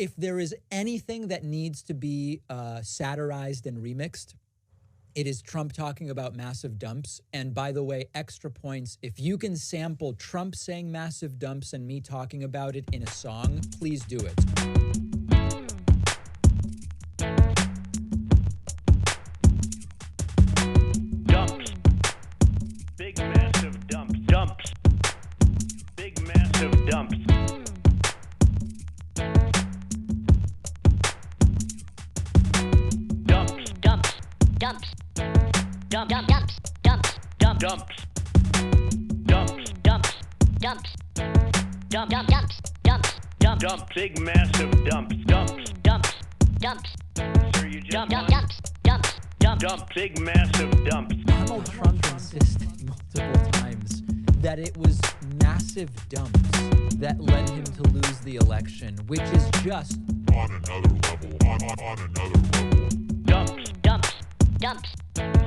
if there is anything that needs to be satirized and remixed, it is Trump talking about massive dumps. And by the way, extra points, if you can sample Trump saying massive dumps and me talking about it in a song, please do it. Dumps. Big massive dumps. Dumps. Big massive dumps. Dumps. Dumps. Dumps. Dump, dump, dumps, dumps, dump, Dumps. dumps, dumps, dumps, dump, dump, dumps, dumps, dumps, Dump. Big massive dumps. Dumps. dumps, dumps, Sir, you just dump, dump, won. dumps, dumps, dumps. Dump. Big massive dumps. Donald Trump insisted multiple times that it was massive dumps that led him to lose the election, which is just on another level, on another level. Dumps. Dumps, dumps,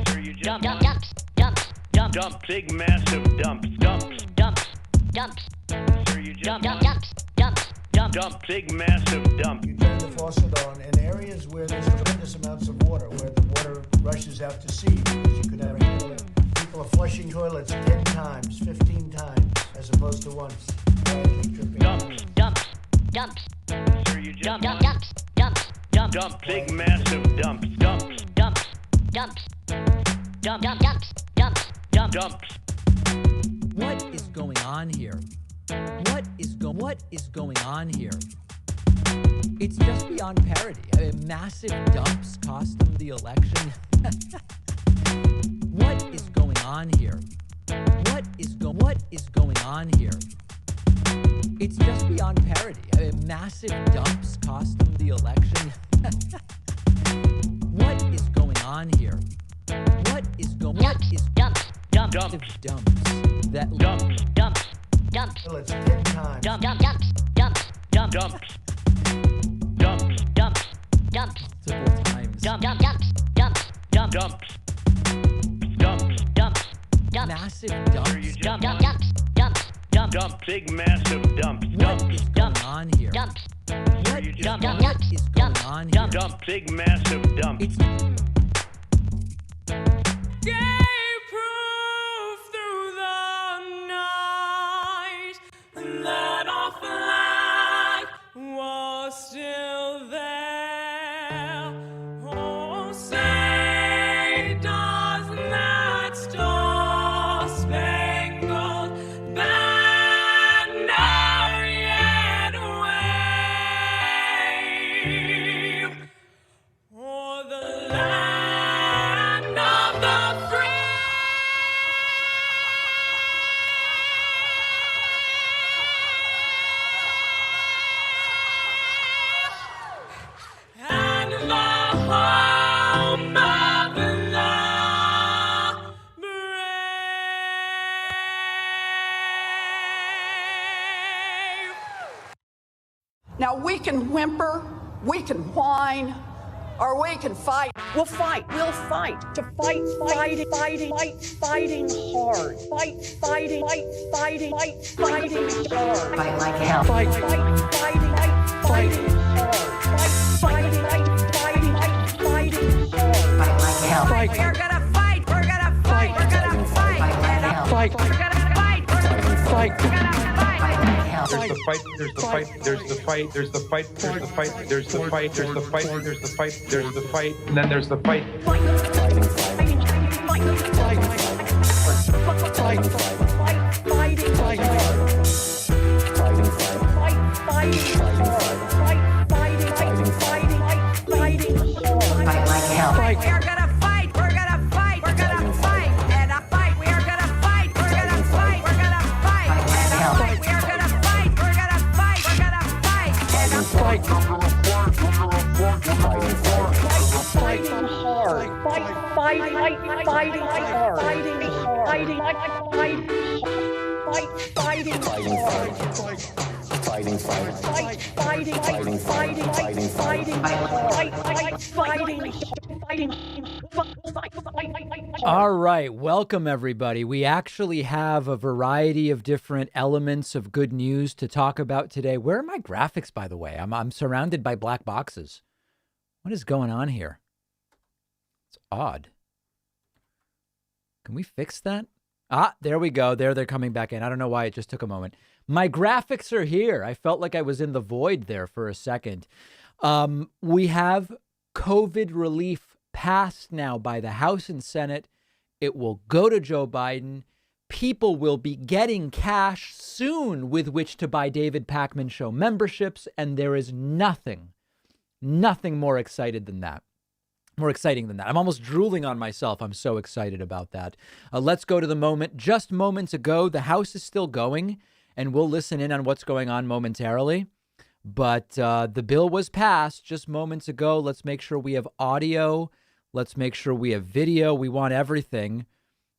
Sir, you just dump, won. dump, dumps, dumps, dumps, Dump. Big massive dumps. Dumps. dumps, dumps, Sir, you just dump, won. dump, dumps, dumps, dumps. Dump. Big massive dump. You turn the faucet on in areas where there's tremendous amounts of water, where the water rushes out to sea because you could never handle it. People are flushing toilets 10 times, 15 times, as opposed to once. Quietly dripping Dumps. Dumps, dumps, Sir, you just dump, won. dump, dumps, dumps, dumps, Dump. Big massive dumps. Dumps. dumps, dumps, dump, dump, dumps, dumps, dumps. Dumps. what is going on here? What is going on here? It's just beyond parody. I mean, massive dumps cost him the election. What is going on here? What is going on here? It's just beyond parody. I mean, massive dumps cost him the election. What is going on here? What is Dumps, dumps, dumps, Dumps. massive dumps that Dumps. dumps, dumps, toilets 10 times. dump, dump, dumps, dumps, dumps, Dumps. Dumps. dumps, dumps, multiple times? dump, dump, dumps, dumps, dumps, Dumps. Dumps. dumps, dumps, Massive Sir, dumps. you just dump, dump, won. dumps, dumps, dumps, Dump. Big massive dumps. What Dumps. is going dumps, on here? dumps, What you is just dump, won. dump, dumps, going dumps, on dumps. here? Dump. Big massive dumps. It's Gave proof through the night that our flag was still there. Oh, say does that star-spangled banner yet wave o'er the land of the free? And the home of the brave. Now, we can whimper, we can whine, or we can fight. We'll fight. We'll fight. To fight, fighting, fighting, fighting hard. Fighting hard. Fight like hell. Fighting hard. Fighting hard. Fight like hell. We're gonna fight. We're gonna fight. We're gonna fight. Fight like hell. We're gonna fight. We're gonna fight. We're gonna fight. Fight like hell. There's the fight, there's the fight, there's the fight, there's the fight, there's the fight, there's the fight, there's the fight, there's the fight, there's the fight, and then there's the fight. Fight like hell. We're gonna fight. We're gonna fight. We're gonna fight. And a fight. We are gonna fight. We're gonna fight. We're gonna fight. And a fight. We are gonna fight. We're gonna fight. We're gonna fight. And a fight. Fighting hard. Fighting hard. Fighting hard. Fighting hard. Fighting hard. Fighting All right. Welcome, everybody. We actually have a variety of different elements of good news to talk about today. Where are my graphics, by the way? I'm surrounded by black boxes. What is going on here? It's odd. Can we fix that? Ah, there we go. They're coming back in. I don't know why it just took a moment. My graphics are here. I felt like I was in the void there for a second. We have COVID relief passed now by the House and Senate. It will go to Joe Biden. People will be getting cash soon with which to buy David Pakman Show memberships. And there is nothing more exciting than that. I'm almost drooling on myself. I'm so excited about that. Let's go to the moment. Just moments ago, the House is still going, and we'll listen in on what's going on momentarily. But the bill was passed just moments ago. Let's make sure we have audio. Let's make sure we have video. We want everything.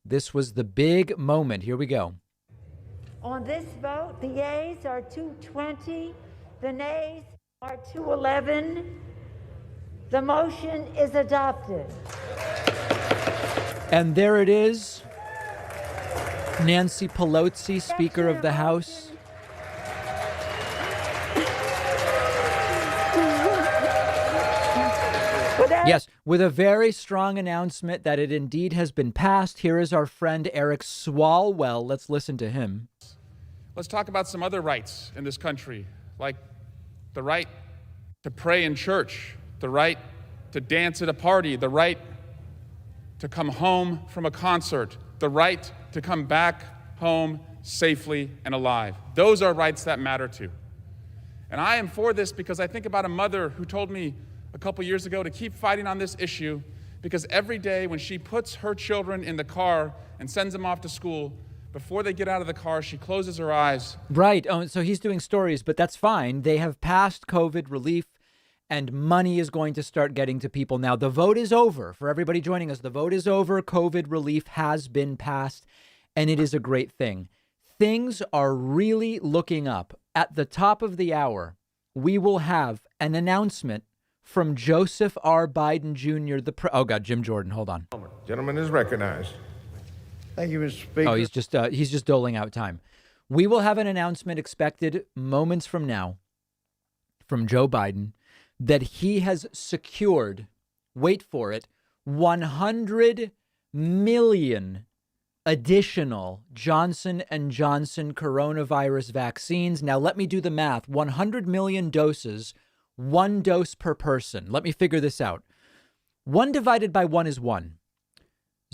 This was the big moment. Here we go. On this vote, the yeas are 220, the nays are 211. The motion is adopted. And there it is. Nancy Pelosi, Speaker of the House. Yes, with a very strong announcement that it indeed has been passed. Here is our friend Eric Swalwell. Let's listen to him. Let's talk about some other rights in this country, like the right to pray in church, the right to dance at a party, the right to come home from a concert, the right to come back home safely and alive. Those are rights that matter too. And I am for this because I think about a mother who told me a couple years ago to keep fighting on this issue because every day when she puts her children in the car and sends them off to school, before they get out of the car, she closes her eyes. Right. Oh, so he's doing stories, but that's fine. They have passed COVID relief and money is going to start getting to people. Now, the vote is over. For everybody joining us, the vote is over. COVID relief has been passed, and it is a great thing. Things are really looking up. At the top of the hour, we will have an announcement from Joseph R. Biden Jr. Oh, God, Jim Jordan. Hold on. Gentleman is recognized. Thank you, Mr. Speaker. Oh, he's just doling out time. We will have an announcement expected moments from now from Joe Biden that he has secured, wait for it, 100 million additional Johnson & Johnson coronavirus vaccines. Now, let me do the math. 100 million doses, 1 dose per person. Let me figure this out. 1 divided by 1 is 1.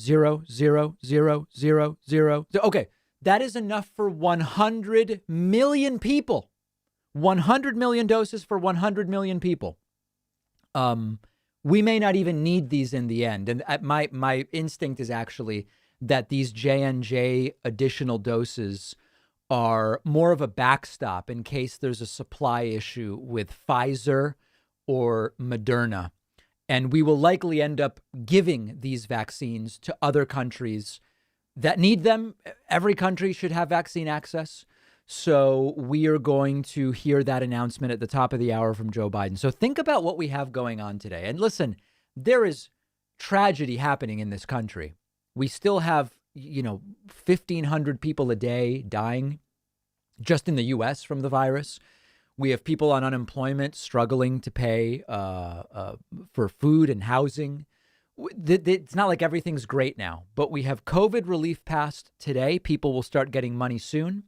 0, 0, 0, 0, 0. Okay, that is enough for 100 million people. 100 million doses for 100 million people. We may not even need these in the end. And my instinct is actually that these J&J additional doses are more of a backstop in case there's a supply issue with Pfizer or Moderna. And we will likely end up giving these vaccines to other countries that need them. Every country should have vaccine access. So we are going to hear that announcement at the top of the hour from Joe Biden. So think about what we have going on today. And listen, there is tragedy happening in this country. We still have, 1,500 people a day dying just in the U.S. from the virus. We have people on unemployment struggling to pay for food and housing. It's not like everything's great now, but we have COVID relief passed today. People will start getting money soon.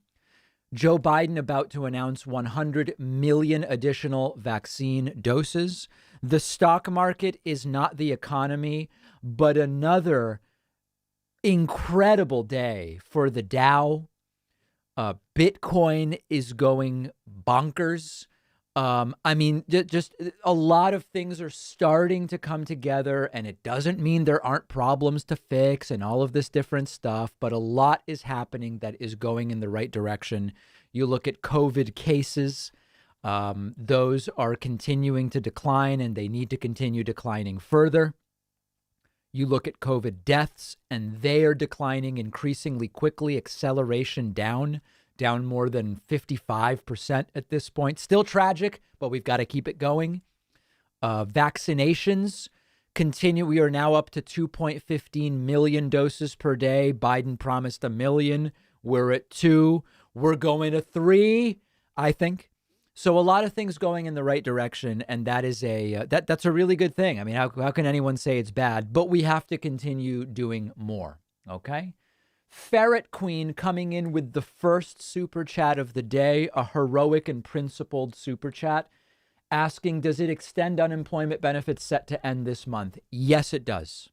Joe Biden about to announce 100 million additional vaccine doses. The stock market is not the economy, but another incredible day for the Dow. Bitcoin is going bonkers. Just a lot of things are starting to come together, and it doesn't mean there aren't problems to fix and all of this different stuff, but a lot is happening that is going in the right direction. You look at COVID cases, those are continuing to decline, and they need to continue declining further. You look at COVID deaths, and they are declining increasingly quickly, acceleration down more than 55% at this point. Still tragic, but we've got to keep it going. Vaccinations continue. We are now up to 2.15 million doses per day. Biden promised 1 million. We're at 2. We're going to 3, I think. So a lot of things going in the right direction, and that is that's a really good thing. I mean, how can anyone say it's bad? But we have to continue doing more, okay? Ferret Queen coming in with the first super chat of the day, a heroic and principled super chat, asking, does it extend unemployment benefits set to end this month? Yes, it does.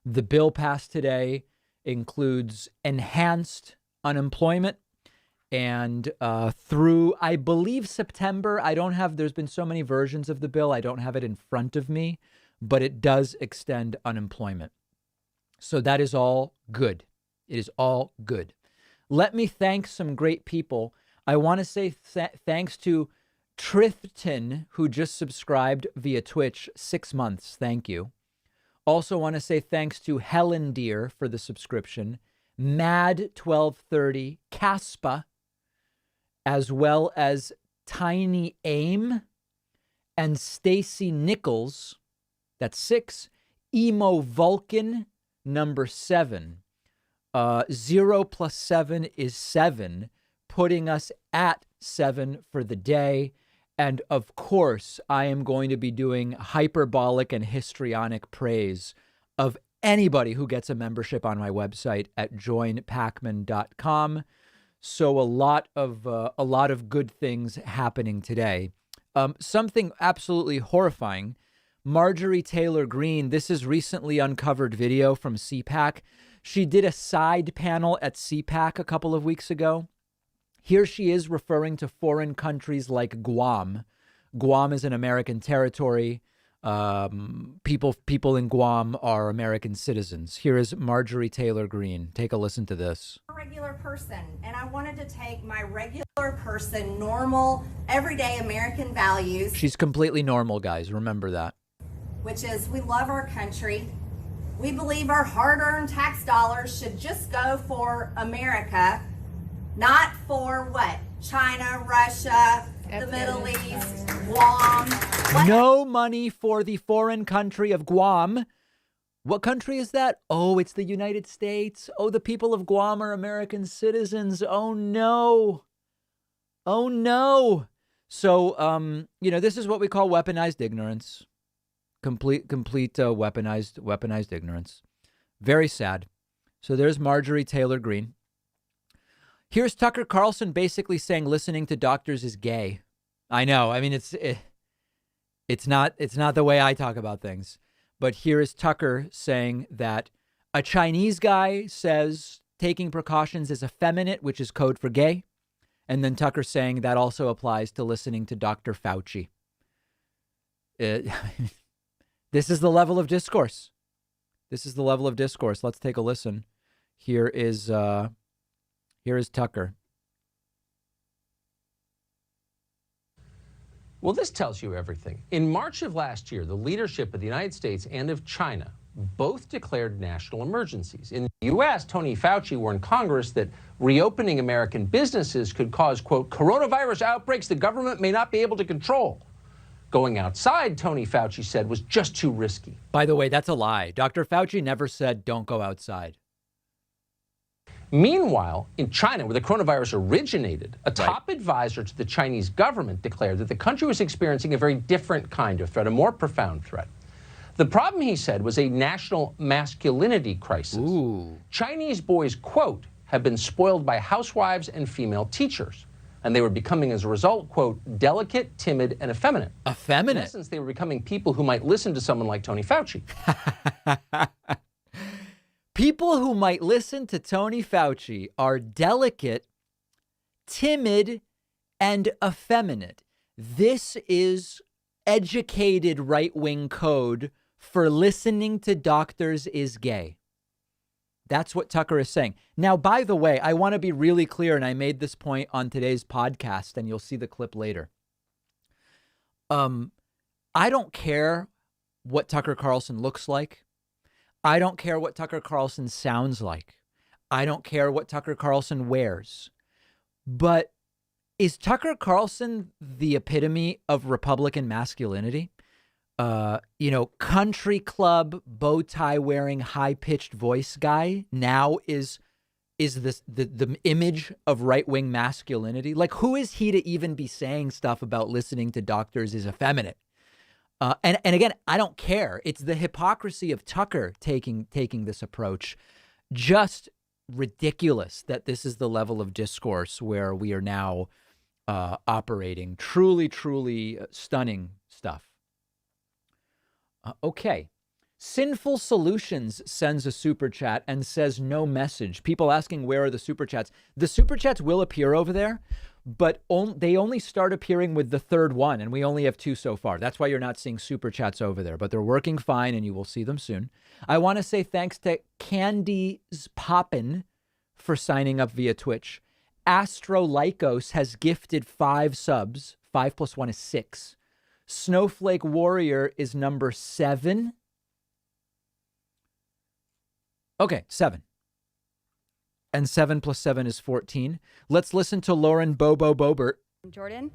The bill passed today includes enhanced unemployment. And through, I believe, September, there's been so many versions of the bill, I don't have it in front of me, but it does extend unemployment. So that is all good. It is all good. Let me thank some great people. I want to say thanks to Trifton, who just subscribed via Twitch, 6 months. Thank you. Also want to say thanks to Helen Deere for the subscription, Mad1230, Caspa, as well as Tiny Aim and Stacy Nichols. That's 6. Emo Vulcan, number 7. 0 plus 7 is 7, putting us at 7 for the day. And of course, I am going to be doing hyperbolic and histrionic praise of anybody who gets a membership on my website at joinpacman.com. So a lot of good things happening today. Something absolutely horrifying. Marjorie Taylor Greene, this is recently uncovered video from CPAC. She did a side panel at CPAC a couple of weeks ago. Here she is referring to foreign countries like Guam. Guam is an American territory. People in Guam are American citizens. Here is Marjorie Taylor Greene. Take a listen to this. I'm a regular person, and I wanted to take my regular person, normal, everyday American values. She's completely normal, guys. Remember that. Which is we love our country. We believe our hard-earned tax dollars should just go for America, not for what? China, Russia, the Middle East, Guam. No money for the foreign country of Guam. What country is that? Oh, it's the United States. Oh, the people of Guam are American citizens. Oh, no. Oh, no. So, this is what we call weaponized ignorance. Complete weaponized ignorance. Very sad. So there's Marjorie Taylor Greene. Here's Tucker Carlson basically saying listening to doctors is gay. I know. I mean, it's not the way I talk about things. But here is Tucker saying that a Chinese guy says taking precautions is effeminate, which is code for gay. And then Tucker saying that also applies to listening to Dr. Fauci. This is the level of discourse. This is the level of discourse. Let's take a listen. Here is Tucker. Well, this tells you everything. In March of last year, the leadership of the United States and of China both declared national emergencies. In the U.S., Tony Fauci warned Congress that reopening American businesses could cause, quote, coronavirus outbreaks the government may not be able to control. Going outside, Tony Fauci said, was just too risky. By the way, that's a lie. Dr. Fauci never said don't go outside. Meanwhile, in China, where the coronavirus originated, a top advisor to the Chinese government declared that the country was experiencing a very different kind of threat, a more profound threat. The problem, he said, was a national masculinity crisis. Ooh. Chinese boys, quote, have been spoiled by housewives and female teachers. And they were becoming, as a result, quote, delicate, timid, and effeminate. Effeminate? In essence, they were becoming people who might listen to someone like Tony Fauci. People who might listen to Tony Fauci are delicate, timid, and effeminate. This is educated right-wing code for listening to doctors is gay. That's what Tucker is saying. Now, by the way, I want to be really clear, and I made this point on today's podcast, and you'll see the clip later. I don't care what Tucker Carlson looks like. I don't care what Tucker Carlson sounds like. I don't care what Tucker Carlson wears. But is Tucker Carlson the epitome of Republican masculinity? country club bow tie wearing high pitched voice guy now is this the image of right wing masculinity? Like, who is he to even be saying stuff about listening to doctors is effeminate? And again, I don't care. It's the hypocrisy of Tucker taking this approach. Just ridiculous that this is the level of discourse where we are now operating. Truly, truly stunning stuff. Okay. Sinful Solutions sends a super chat and says no message. People asking where are the super chats. The super chats will appear over there, but they only start appearing with the third one, and we only have 2 so far. That's why you're not seeing super chats over there, but they're working fine, and you will see them soon. I want to say thanks to Candy's Poppin' for signing up via Twitch. Astro Lycos has gifted 5 subs. 5 plus 1 is 6. Snowflake Warrior is number 7. Okay, 7. And 7 plus 7 is 14. Let's listen to Lauren Bobo Bobert. Jordan,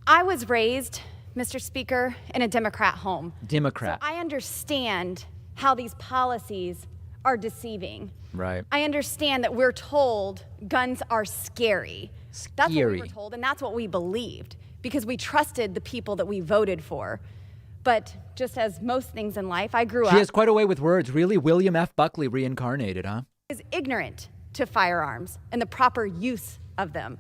I was raised, Mr. Speaker, in a Democrat home. Democrat. So I understand how these policies are deceiving. Right. I understand that we're told guns are scary. That's what we were told, and that's what we believed because we trusted the people that we voted for. But just as most things in life, I grew up. She has quite a way with words. Really, William F. Buckley reincarnated, huh? Is ignorant to firearms and the proper use of them.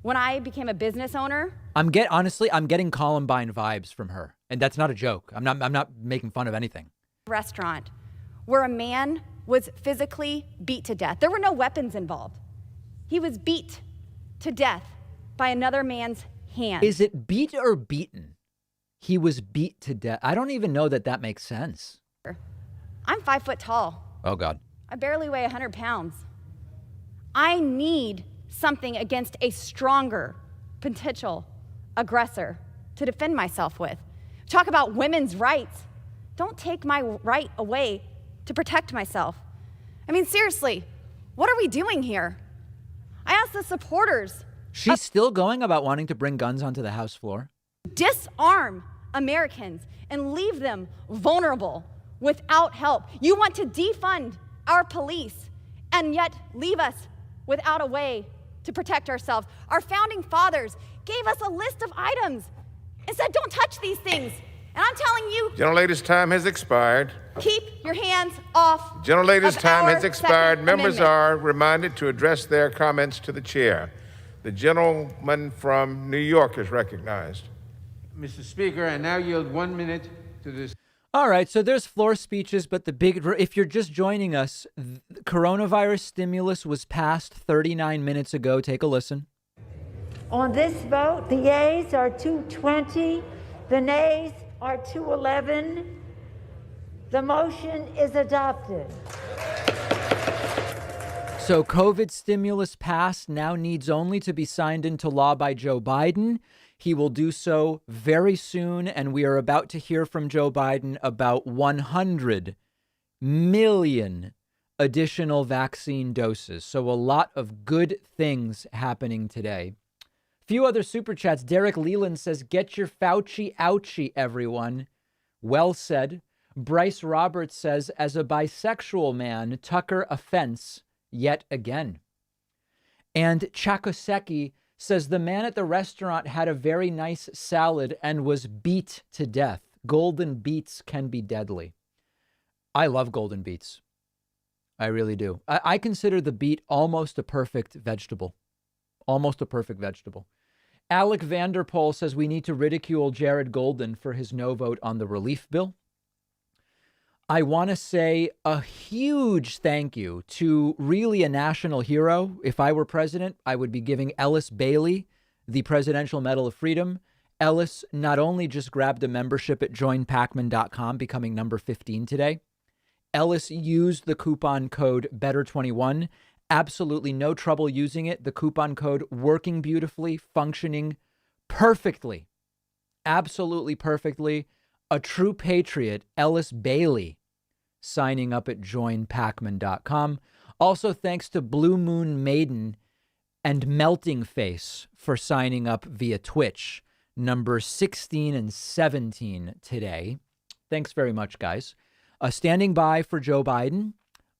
When I became a business owner, I'm getting Columbine vibes from her, and that's not a joke. I'm not making fun of anything. Restaurant where a man was physically beat to death. There were no weapons involved. He was beat to death by another man's hand. Is it beat or beaten? He was beat to death. I don't even know that makes sense. I'm 5 foot tall. Oh, God. I barely weigh 100 pounds. I need something against a stronger potential aggressor to defend myself with. Talk about women's rights. Don't take my right away to protect myself. I mean, seriously, what are we doing here? I asked the supporters. She's still going about wanting to bring guns onto the House floor. Disarm Americans and leave them vulnerable without help. You want to defund our police and yet leave us without a way to protect ourselves. Our founding fathers gave us a list of items and said, don't touch these things. And I'm telling you, Gentlelady's time has expired. Keep your hands off. Gentlelady's time has expired. Second Members Amendment. are reminded to address their comments to the chair. The gentleman from New York is recognized. Mr. Speaker, I now yield 1 minute to this. All right, so there's floor speeches, but if you're just joining us, coronavirus stimulus was passed 39 minutes ago. Take a listen. On this vote, the yeas are 220, the nays are 211. The motion is adopted. So COVID stimulus passed now needs only to be signed into law by Joe Biden. He will do so very soon, and we are about to hear from Joe Biden about 100 million additional vaccine doses. So a lot of good things happening today. Few other super chats. Derek Leland says, get your Fauci ouchie, everyone. Well said. Bryce Roberts says, as a bisexual man, Tucker offense yet again. And Chakoseki says the man at the restaurant had a very nice salad and was beat to death. Golden beets can be deadly. I love golden beets. I really do. I consider the beet almost a perfect vegetable. Almost a perfect vegetable. Alec Vanderpool says we need to ridicule Jared Golden for his no vote on the relief bill. I want to say a huge thank you to really a national hero. If I were president, I would be giving Ellis Bailey the Presidential Medal of Freedom. Ellis not only just grabbed a membership at joinpacman.com, becoming number 15 today. Ellis used the coupon code BETTER21. Absolutely no trouble using it. The coupon code working beautifully, functioning perfectly. Absolutely perfectly. A true patriot, Ellis Bailey, signing up at joinpacman.com. Also, thanks to Blue Moon Maiden and Melting Face for signing up via Twitch. number 16 and 17 today. Thanks very much, guys. Standing by for Joe Biden.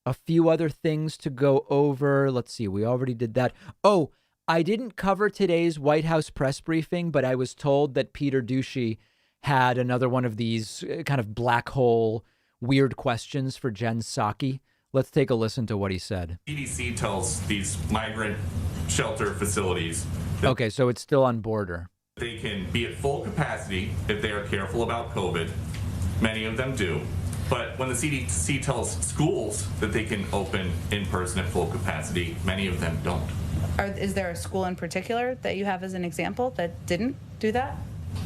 A few other things to go over. Let's see. We already did that. Oh, I didn't cover today's White House press briefing, but I was told that Peter Ducey had another one of these kind of black hole weird questions for Jen Psaki. Let's take a listen to what he said. CDC tells these migrant shelter facilities Okay, so it's still on border. they can be at full capacity if they are careful about COVID. Many of them do. But when the CDC tells schools that they can open in person at full capacity, many of them don't. Is there a school in particular that you have as an example that didn't do that?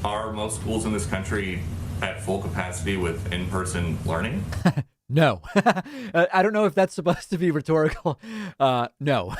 Are most schools in this country at full capacity with in-person learning? No. I don't know if that's supposed to be rhetorical. No.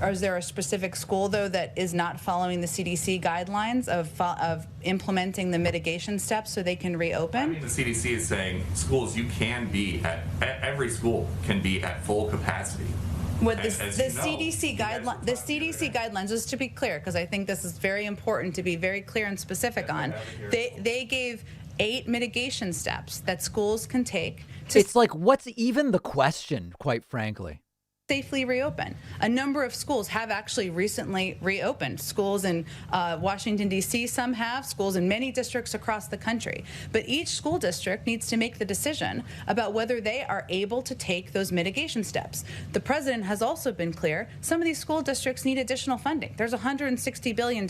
Is there a specific school, though, that is not following the CDC guidelines of implementing the mitigation steps so they can reopen? I mean, the CDC is saying schools, you can be every school can be at full capacity. What the CDC guidelines, just to be clear, because I think this is very important to be very clear and specific on, they gave 8 mitigation steps that schools can take to It's like, what's even the question, quite frankly? Safely reopen. A number of schools have actually recently reopened. Schools in Washington, D.C., some have, schools in many districts across the country. But each school district needs to make the decision about whether they are able to take those mitigation steps. The president has also been clear, some of these school districts need additional funding. There's $160 billion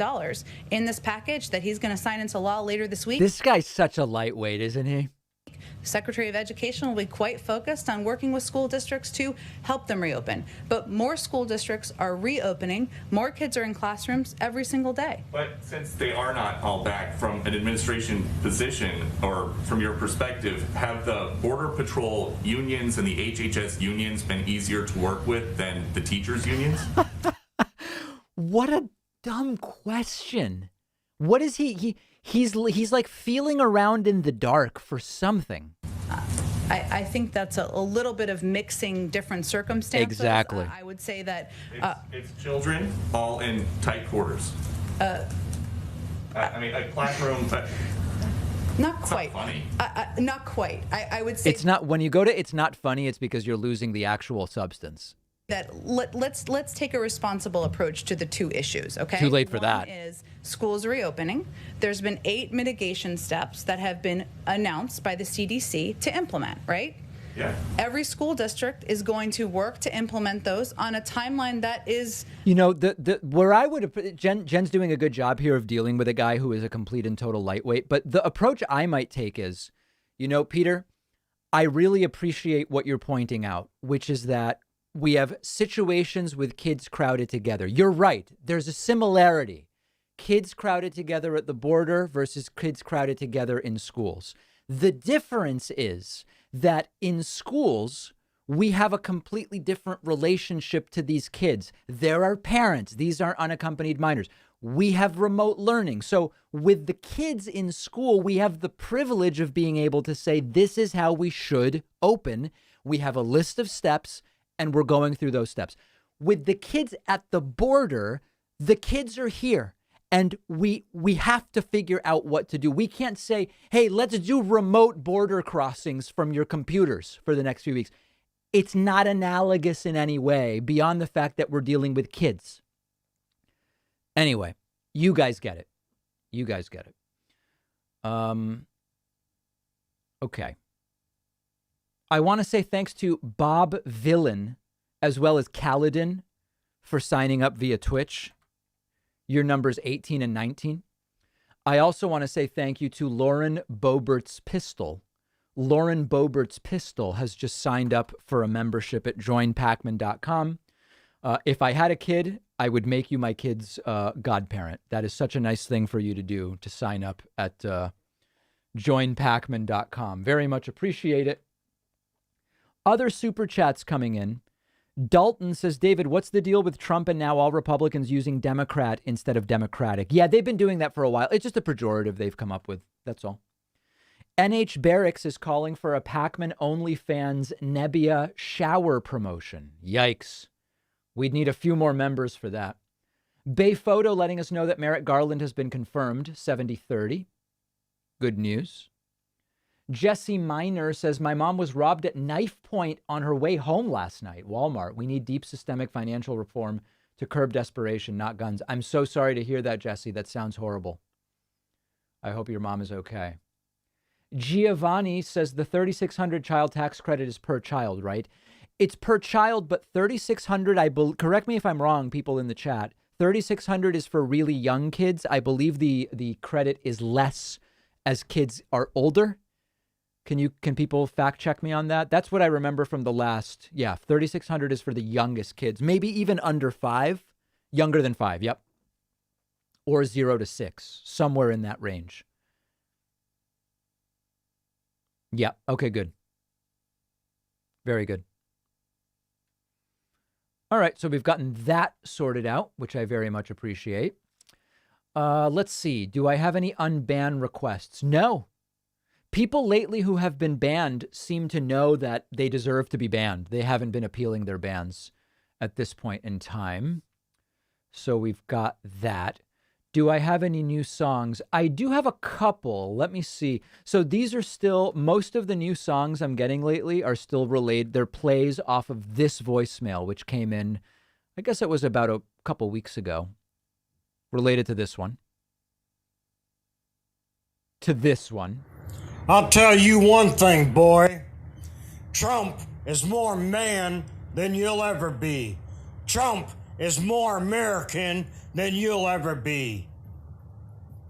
in this package that he's going to sign into law later this week. This guy's such a lightweight, isn't he? Secretary of Education will be quite focused on working with school districts to help them reopen. But more school districts are reopening. More kids are in classrooms every single day. But since they are not all back, from an administration position or from your perspective, have the Border Patrol unions and the HHS unions been easier to work with than the teachers' unions? What a dumb question. What is he's like feeling around in the dark for something. I think that's a little bit of mixing different circumstances. Exactly. I would say that it's children all in tight quarters. I mean, a classroom. Not quite. Not funny. Not quite. I would say It's not, when you go to it's not funny, it's because you're losing the actual substance. that let's take a responsible approach to the two issues, okay? Too late for that. One is schools reopening. There's been 8 mitigation steps that have been announced by the CDC to implement, right? Yeah. Every school district is going to work to implement those on a timeline that is... You know, where I would have, Jen's doing a good job here of dealing with a guy who is a complete and total lightweight, but the approach I might take is, you know, Peter, I really appreciate what you're pointing out, which is that we have situations with kids crowded together. You're right. There's a similarity. Kids crowded together at the border versus kids crowded together in schools. The difference is that in schools, we have a completely different relationship to these kids. There are parents. These are unaccompanied minors. We have remote learning. So with the kids in school, we have the privilege of being able to say, this is how we should open. We have a list of steps, and we're going through those steps. With the kids at the border, the kids are here, and we have to figure out what to do. We can't say, hey, let's do remote border crossings from your computers for the next few weeks. It's not analogous in any way beyond the fact that we're dealing with kids. Anyway, you guys get it. You guys get it. Okay. I want to say thanks to Bob Villain as well as Kaladin for signing up via Twitch. Your numbers 18 and 19. I also want to say thank you to Lauren Bobert's Pistol. Lauren Bobert's Pistol has just signed up for a membership at joinpacman.com. If I had a kid, I would make you my kid's godparent. That is such a nice thing for you to do, to sign up at joinpacman.com. Very much appreciate it. Other super chats coming in. Dalton says, David, what's the deal with Trump and now all Republicans using Democrat instead of Democratic? Yeah, they've been doing that for a while. It's just a pejorative they've come up with. That's all. NH Barracks is calling for a Pacman OnlyFans Nebbia shower promotion. Yikes. We'd need a few more members for that. Bay Photo letting us know that Merrick Garland has been confirmed, 70-30. Good news. Jesse Miner says, my mom was robbed at knife point on her way home last night. Walmart. We need deep systemic financial reform to curb desperation, not guns. I'm so sorry to hear that, Jesse. That sounds horrible. I hope your mom is okay. Giovanni says the $3,600 child tax credit is per child, right? It's per child, but $3,600, correct me if I'm wrong, people in the chat, $3,600 is for really young kids. I believe the credit is less as kids are older. Can people fact check me on that? That's what I remember from the last. Yeah, $3,600 is for the youngest kids, maybe even under 5, younger than 5. Yep. Or 0 to 6, somewhere in that range. Yeah. Okay, good. Very good. All right. So we've gotten that sorted out, which I very much appreciate. Let's see. Do I have any unban requests? No. People lately who have been banned seem to know that they deserve to be banned. They haven't been appealing their bans at this point in time. So we've got that. Do I have any new songs? I do have a couple. Let me see. So these are still, most of the new songs I'm getting lately are still related. They're plays off of this voicemail, which came in, I guess it was about a couple weeks ago, related to this one. To this one. I'll tell you one thing, boy. Trump is more man than you'll ever be. Trump is more American than you'll ever be.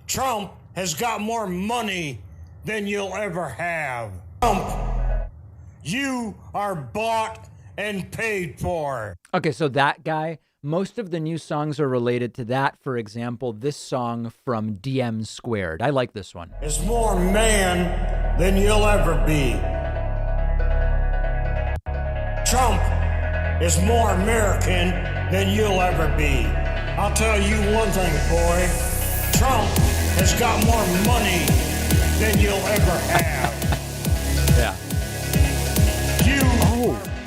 Trump has got more money than you'll ever have. Trump, you are bought and paid for. Okay, so that guy, most of the new songs are related to that. For example, this song from DM Squared. I like this one. Is more man than you'll ever be. Trump is more American than you'll ever be. I'll tell you one thing, boy. Trump has got more money than you'll ever have. Yeah.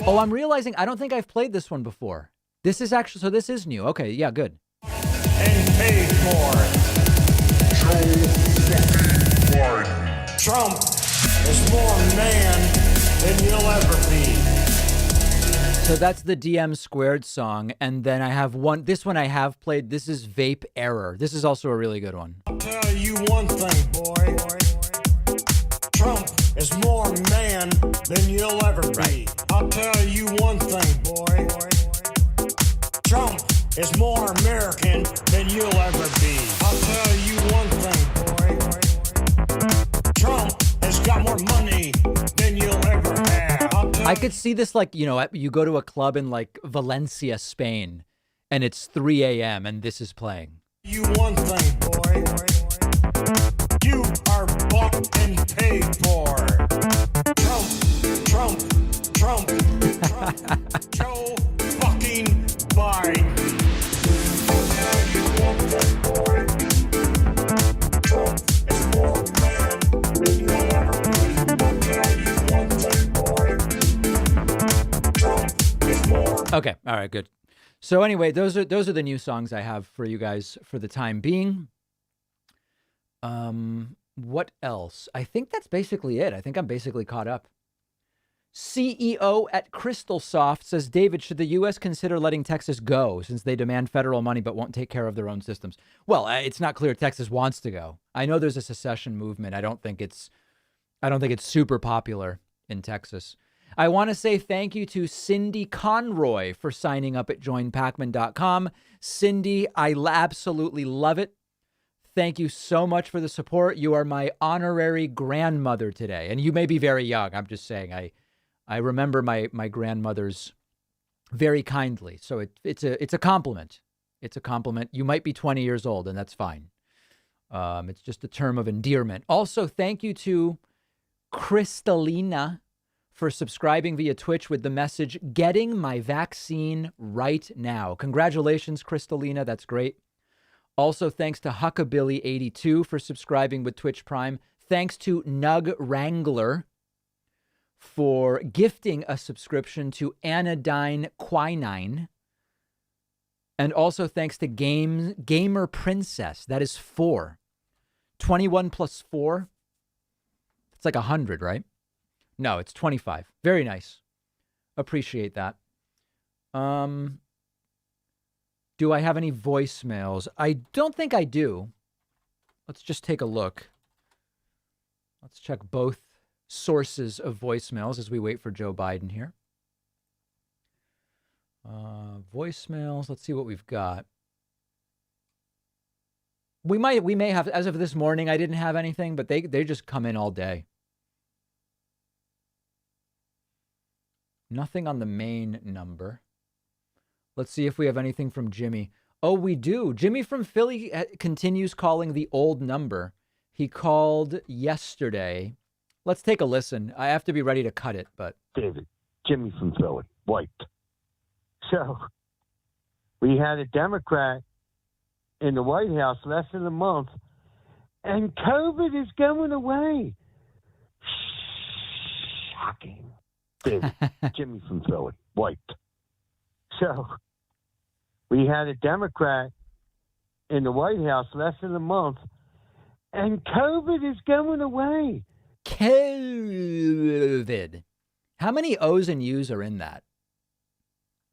Oh, I'm realizing I don't think I've played this one before. This is actually, so this is new. Okay, yeah, good. And paid for. Trump is more man than you'll ever be. So that's the DM Squared song. And then I have one, this one I have played. This is Vape Error. This is also a really good one. I'll tell you one thing, boy. Trump is more man than you'll ever be. I'll tell you one thing, boy. Trump is more American than you'll ever be. I'll tell you one thing, boy. Trump has got more money than you'll ever have. I could see this like, you know, you go to a club in like Valencia, Spain, and it's 3 a.m. and this is playing. You one thing, boy. You are bought and paid for. Trump, Joe fucking Biden. Okay, all right, good. So anyway, those are the new songs I have for you guys for the time being. What else? I think that's basically it. I think I'm basically caught up. CEO at CrystalSoft says, David, should the U.S. consider letting Texas go since they demand federal money but won't take care of their own systems? Well, it's not clear Texas wants to go. I know there's a secession movement. I don't think it's super popular in Texas. I want to say thank you to Cindy Conroy for signing up at joinpacman.com. Cindy, I absolutely love it. Thank you so much for the support. You are my honorary grandmother today. And you may be very young. I'm just saying I remember my grandmothers very kindly. So it's a compliment. It's a compliment. You might be 20 years old, and that's fine. It's just a term of endearment. Also, thank you to Kristalina for subscribing via Twitch with the message, getting my vaccine right now. Congratulations, Kristalina. That's great. Also, thanks to Huckabilly82 for subscribing with Twitch Prime. Thanks to Nug Wrangler for gifting a subscription to Anodyne Quinine. And also thanks to Gamer Princess. That is 4. 21 plus 4. It's like 100, right? No, it's 25. Very nice. Appreciate that. Do I have any voicemails? I don't think I do. Let's just take a look. Let's check both sources of voicemails as we wait for Joe Biden here. Voicemails. Let's see what we've got. We may have, as of this morning, I didn't have anything, but they just come in all day. Nothing on the main number. Let's see if we have anything from Jimmy. Oh, we do. Jimmy from Philly continues calling the old number. He called yesterday. Let's take a listen. I have to be ready to cut it, but. David, Jimmy from Philly, wiped. So we had a Democrat in the White House less than a month, and COVID is going away. Shocking. David, Jimmy from Philly, wiped. So we had a Democrat in the White House less than a month, and COVID is going away. COVID. How many O's and U's are in that?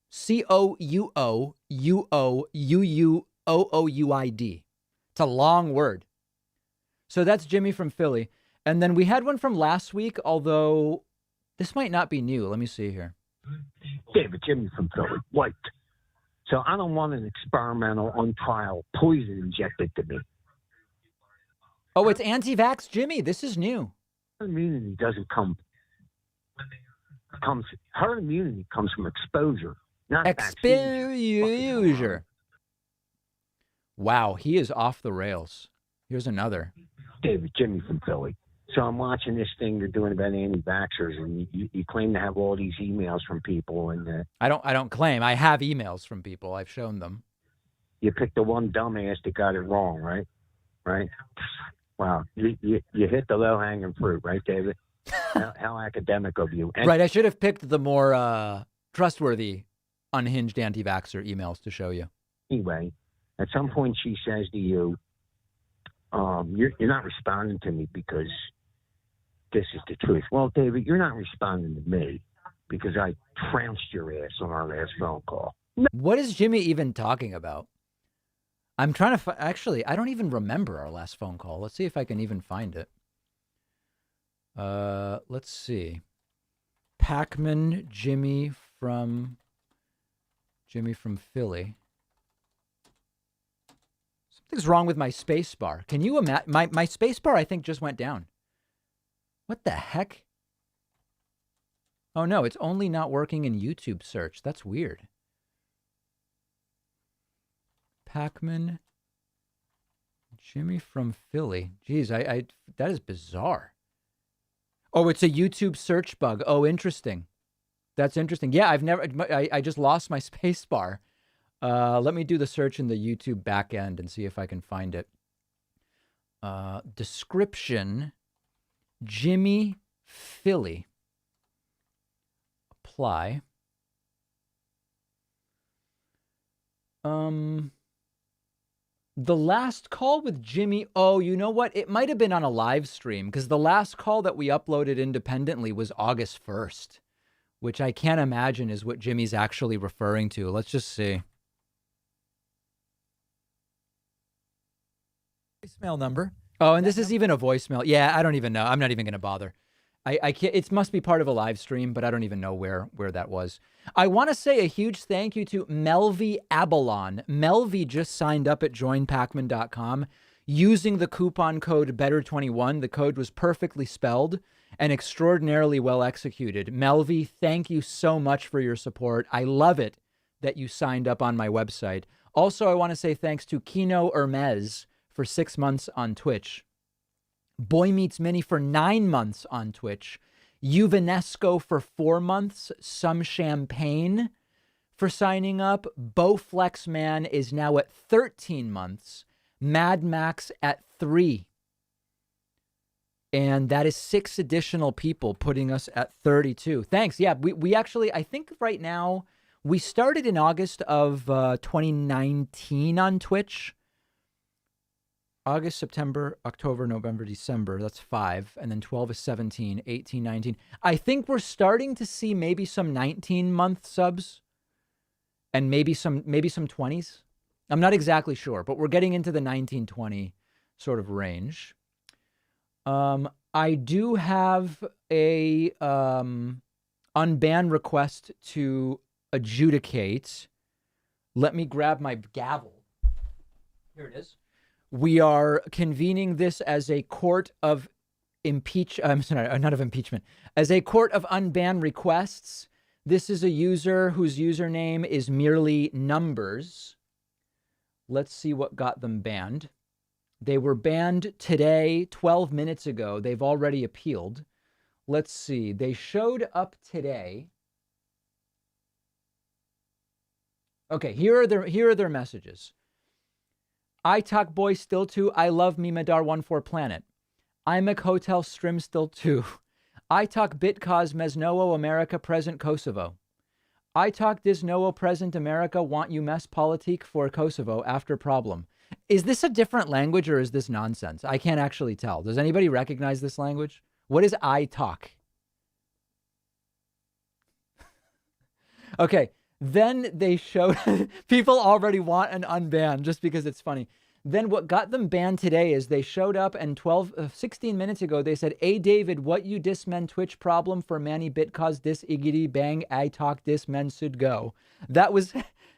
COUOUOUUOOUID. It's a long word. So that's Jimmy from Philly. And then we had one from last week, although this might not be new. Let me see here. David, Jimmy from Philly, wiped. So I don't want an experimental, on trial poison injected to me. Oh, it's anti-vax Jimmy. This is new. Herd immunity doesn't come. Herd immunity comes from exposure, not exposure. Wow, he is off the rails. Here's another. David, Jimmy from Philly. So I'm watching this thing you're doing about anti-vaxxers, and you claim to have all these emails from people, and I don't claim. I have emails from people. I've shown them. You picked the one dumbass that got it wrong, right? Right? Wow, you hit the low-hanging fruit, right, David? how academic of you. Right, I should have picked the more trustworthy, unhinged anti-vaxxer emails to show you. Anyway, at some point she says to you, you're not responding to me because this is the truth. Well, David, you're not responding to me because I trounced your ass on our last phone call. What is Jimmy even talking about? I'm trying to actually, I don't even remember our last phone call. Let's see if I can even find it. Let's see. Pac-Man, Jimmy from Philly. Something's wrong with my space bar. Can you imagine? My space bar, I think, just went down. What the heck? Oh, no, it's only not working in YouTube search. That's weird. Pac-Man, Jimmy from Philly. Jeez, that is bizarre. Oh, it's a YouTube search bug. Oh, interesting. That's interesting. Yeah, I just lost my space bar. Let me do the search in the YouTube back end and see if I can find it. Description, Jimmy Philly. Apply. The last call with Jimmy, oh, you know what? It might have been on a live stream because the last call that we uploaded independently was August 1st, which I can't imagine is what Jimmy's actually referring to. Let's just see. Voicemail number. Oh, and this is even a voicemail. Yeah, I don't even know. I'm not even going to bother. I can't. It must be part of a live stream, but I don't even know where that was. I want to say a huge thank you to Melvi Abalon. Melvi just signed up at joinpacman.com using the coupon code BETTER21. The code was perfectly spelled and extraordinarily well executed. Melvi, thank you so much for your support. I love it that you signed up on my website. Also, I want to say thanks to Kino Hermes for 6 months on Twitch. Boy Meets Minnie for 9 months on Twitch. Uvanesco for 4 months. Some Champagne for signing up. Bowflex Man is now at 13 months. Mad Max at 3. And that is 6 additional people putting us at 32. Thanks. Yeah, we actually, I think right now We started in August of 2019 on Twitch. August, September, October, November, December. That's 5. And then 12 is 17, 18, 19. I think we're starting to see maybe some 19-month subs and maybe some 20s. I'm not exactly sure, but we're getting into the 19-20 sort of range. I do have a unban request to adjudicate. Let me grab my gavel. Here it is. We are convening this as a court of not of impeachment, as a court of unban requests. This is a user whose username is merely numbers. Let's see what got them banned. They were banned today, 12 minutes ago. They've already appealed. Let's see. They showed up today. Okay, here are their messages. I talk boy still too. I love me Madar 14 planet. I'm a hotel strim still too. I talk bitcause mesnoo America present Kosovo. I talk disnoo present America want you mess politique for Kosovo after problem. Is this a different language or is this nonsense? I can't actually tell. Does anybody recognize this language? What is I talk? Okay. Then they showed people already want an unban just because it's funny. Then what got them banned today is they showed up and 16 minutes ago, they said, "Hey, David, what you dis men Twitch problem for Manny Bitcause dis iggity bang I talk dis men should go." That was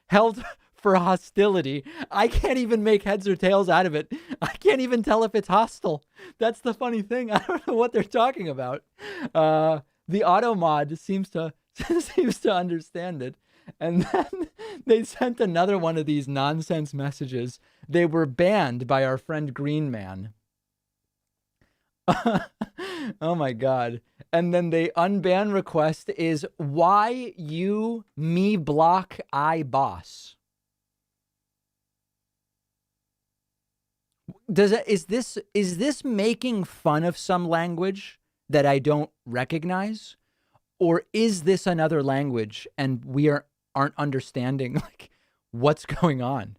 held for hostility. I can't even make heads or tails out of it. I can't even tell if it's hostile. That's the funny thing. I don't know what they're talking about. The auto mod seems to understand it. And then they sent another one of these nonsense messages. They were banned by our friend Green Man. Oh my God. And then the unban request is why you me block I boss. Is this making fun of some language that I don't recognize? Or is this another language and we aren't understanding like what's going on?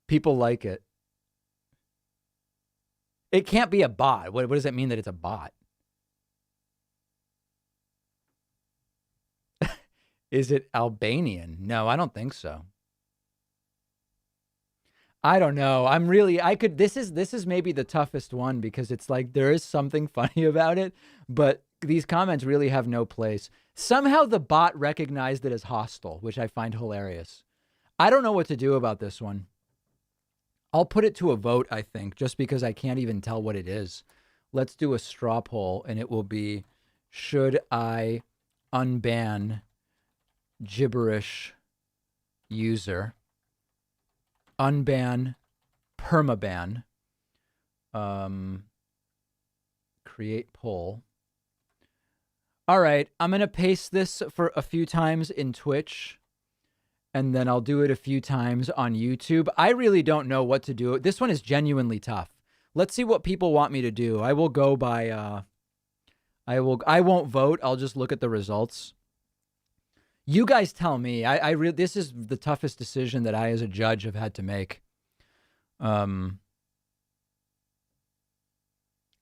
People like it. It can't be a bot. What does it mean that it's a bot? Is it Albanian? No, I don't think so. I don't know. This is maybe the toughest one because it's like there is something funny about it, but these comments really have no place. Somehow the bot recognized it as hostile, which I find hilarious. I don't know what to do about this one. I'll put it to a vote, I think, just because I can't even tell what it is. Let's do a straw poll, and it will be, should I unban gibberish user? Unban, permaban, create poll. All right, I'm going to paste this for a few times in Twitch, and then I'll do it a few times on YouTube. I really don't know what to do. This one is genuinely tough. Let's see what people want me to do. I will go by, I won't vote. I'll just look at the results. You guys tell me. This is the toughest decision that I, as a judge, have had to make.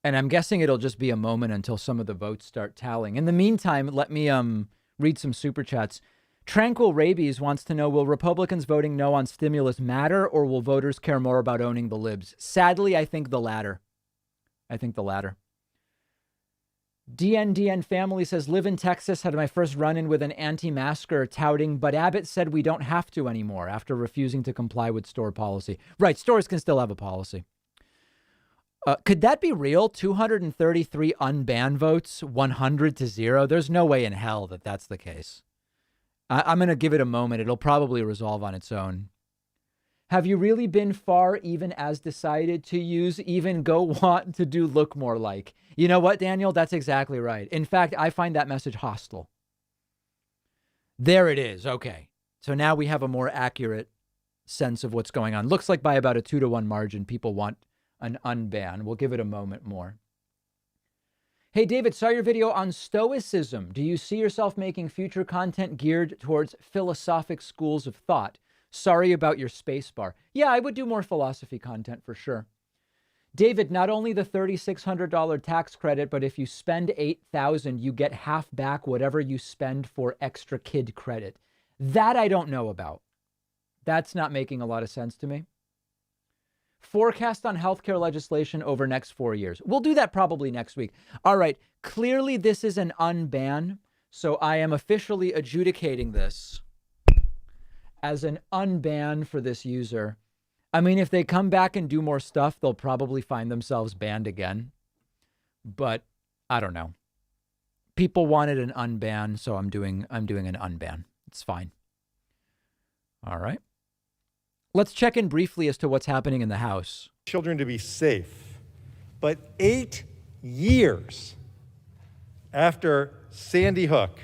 And I'm guessing it'll just be a moment until some of the votes start tallying. In the meantime, let me read some super chats. Tranquil Rabies wants to know, will Republicans voting no on stimulus matter, or will voters care more about owning the libs? Sadly, I think the latter. DNDN family says, live in Texas, had my first run-in with an anti-masker touting, but Abbott said we don't have to anymore after refusing to comply with store policy. Right, stores can still have a policy. Could that be real? 233 unban votes, 100-0. There's no way in hell that that's the case. I'm going to give it a moment. It'll probably resolve on its own. Have you really been far even as decided to use even go want to do look more like? You know what, Daniel? That's exactly right. In fact, I find that message hostile. There it is. Okay. So now we have a more accurate sense of what's going on. Looks like by about a 2-1 margin, people want an unban. We'll give it a moment more. Hey, David, saw your video on Stoicism. Do you see yourself making future content geared towards philosophic schools of thought? Sorry about your space bar. Yeah, I would do more philosophy content for sure. David, not only the $3,600 tax credit, but if you spend $8,000, you get half back whatever you spend for extra kid credit. That I don't know about. That's not making a lot of sense to me. Forecast on healthcare legislation over next 4 years. We'll do that probably next week. All right. Clearly, this is an unban. So I am officially adjudicating this as an unban for this user. I mean, if they come back and do more stuff, they'll probably find themselves banned again. But I don't know. People wanted an unban, so I'm doing an unban. It's fine. All right. Let's check in briefly as to what's happening in the House. Children to be safe. But 8 years after Sandy Hook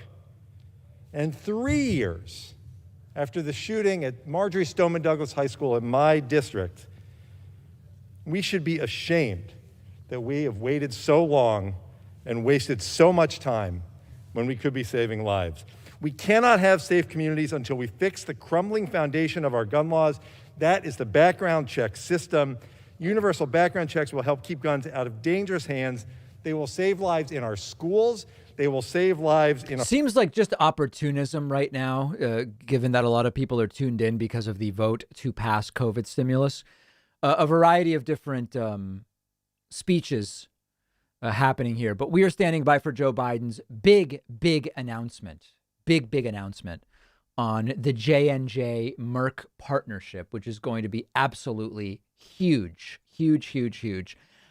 and 3 years after the shooting at Marjorie Stoneman Douglas High School in my district, we should be ashamed that we have waited so long and wasted so much time when we could be saving lives. We cannot have safe communities until we fix the crumbling foundation of our gun laws. That is the background check system. Universal background checks will help keep guns out of dangerous hands. They will save lives in our schools. They will save lives in our... Seems like just opportunism right now, given that a lot of people are tuned in because of the vote to pass COVID stimulus. A variety of different speeches happening here. But we are standing by for Joe Biden's big announcement. Big announcement on the J&J Merck partnership, which is going to be absolutely huge.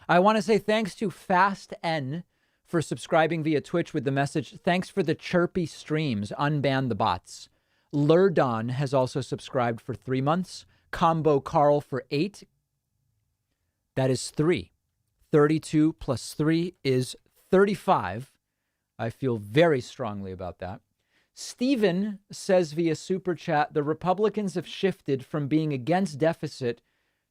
I want to say thanks to Fast N for subscribing via Twitch with the message, thanks for the chirpy streams, unban the bots. Lurdon has also subscribed for 3 months. Combo Carl for 8. That is 3. 32 plus 3 is 35. I feel very strongly about that. Steven says via Super Chat, the Republicans have shifted from being against deficit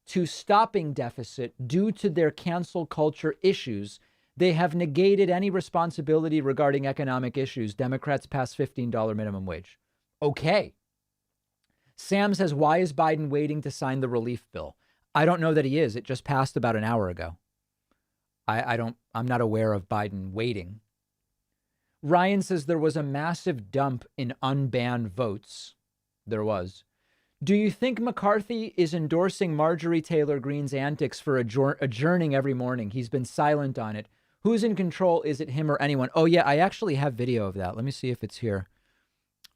to stopping deficit due to their cancel culture issues. They have negated any responsibility regarding economic issues. Democrats pass $15 minimum wage. Okay. Sam says, why is Biden waiting to sign the relief bill? I don't know that he is. It just passed about an hour ago. I'm not aware of Biden waiting. Ryan says there was a massive dump in unbanned votes. There was. Do you think McCarthy is endorsing Marjorie Taylor Greene's antics for adjourning every morning? He's been silent on it. Who's in control? Is it him or anyone? Oh, yeah, I actually have video of that. Let me see if it's here.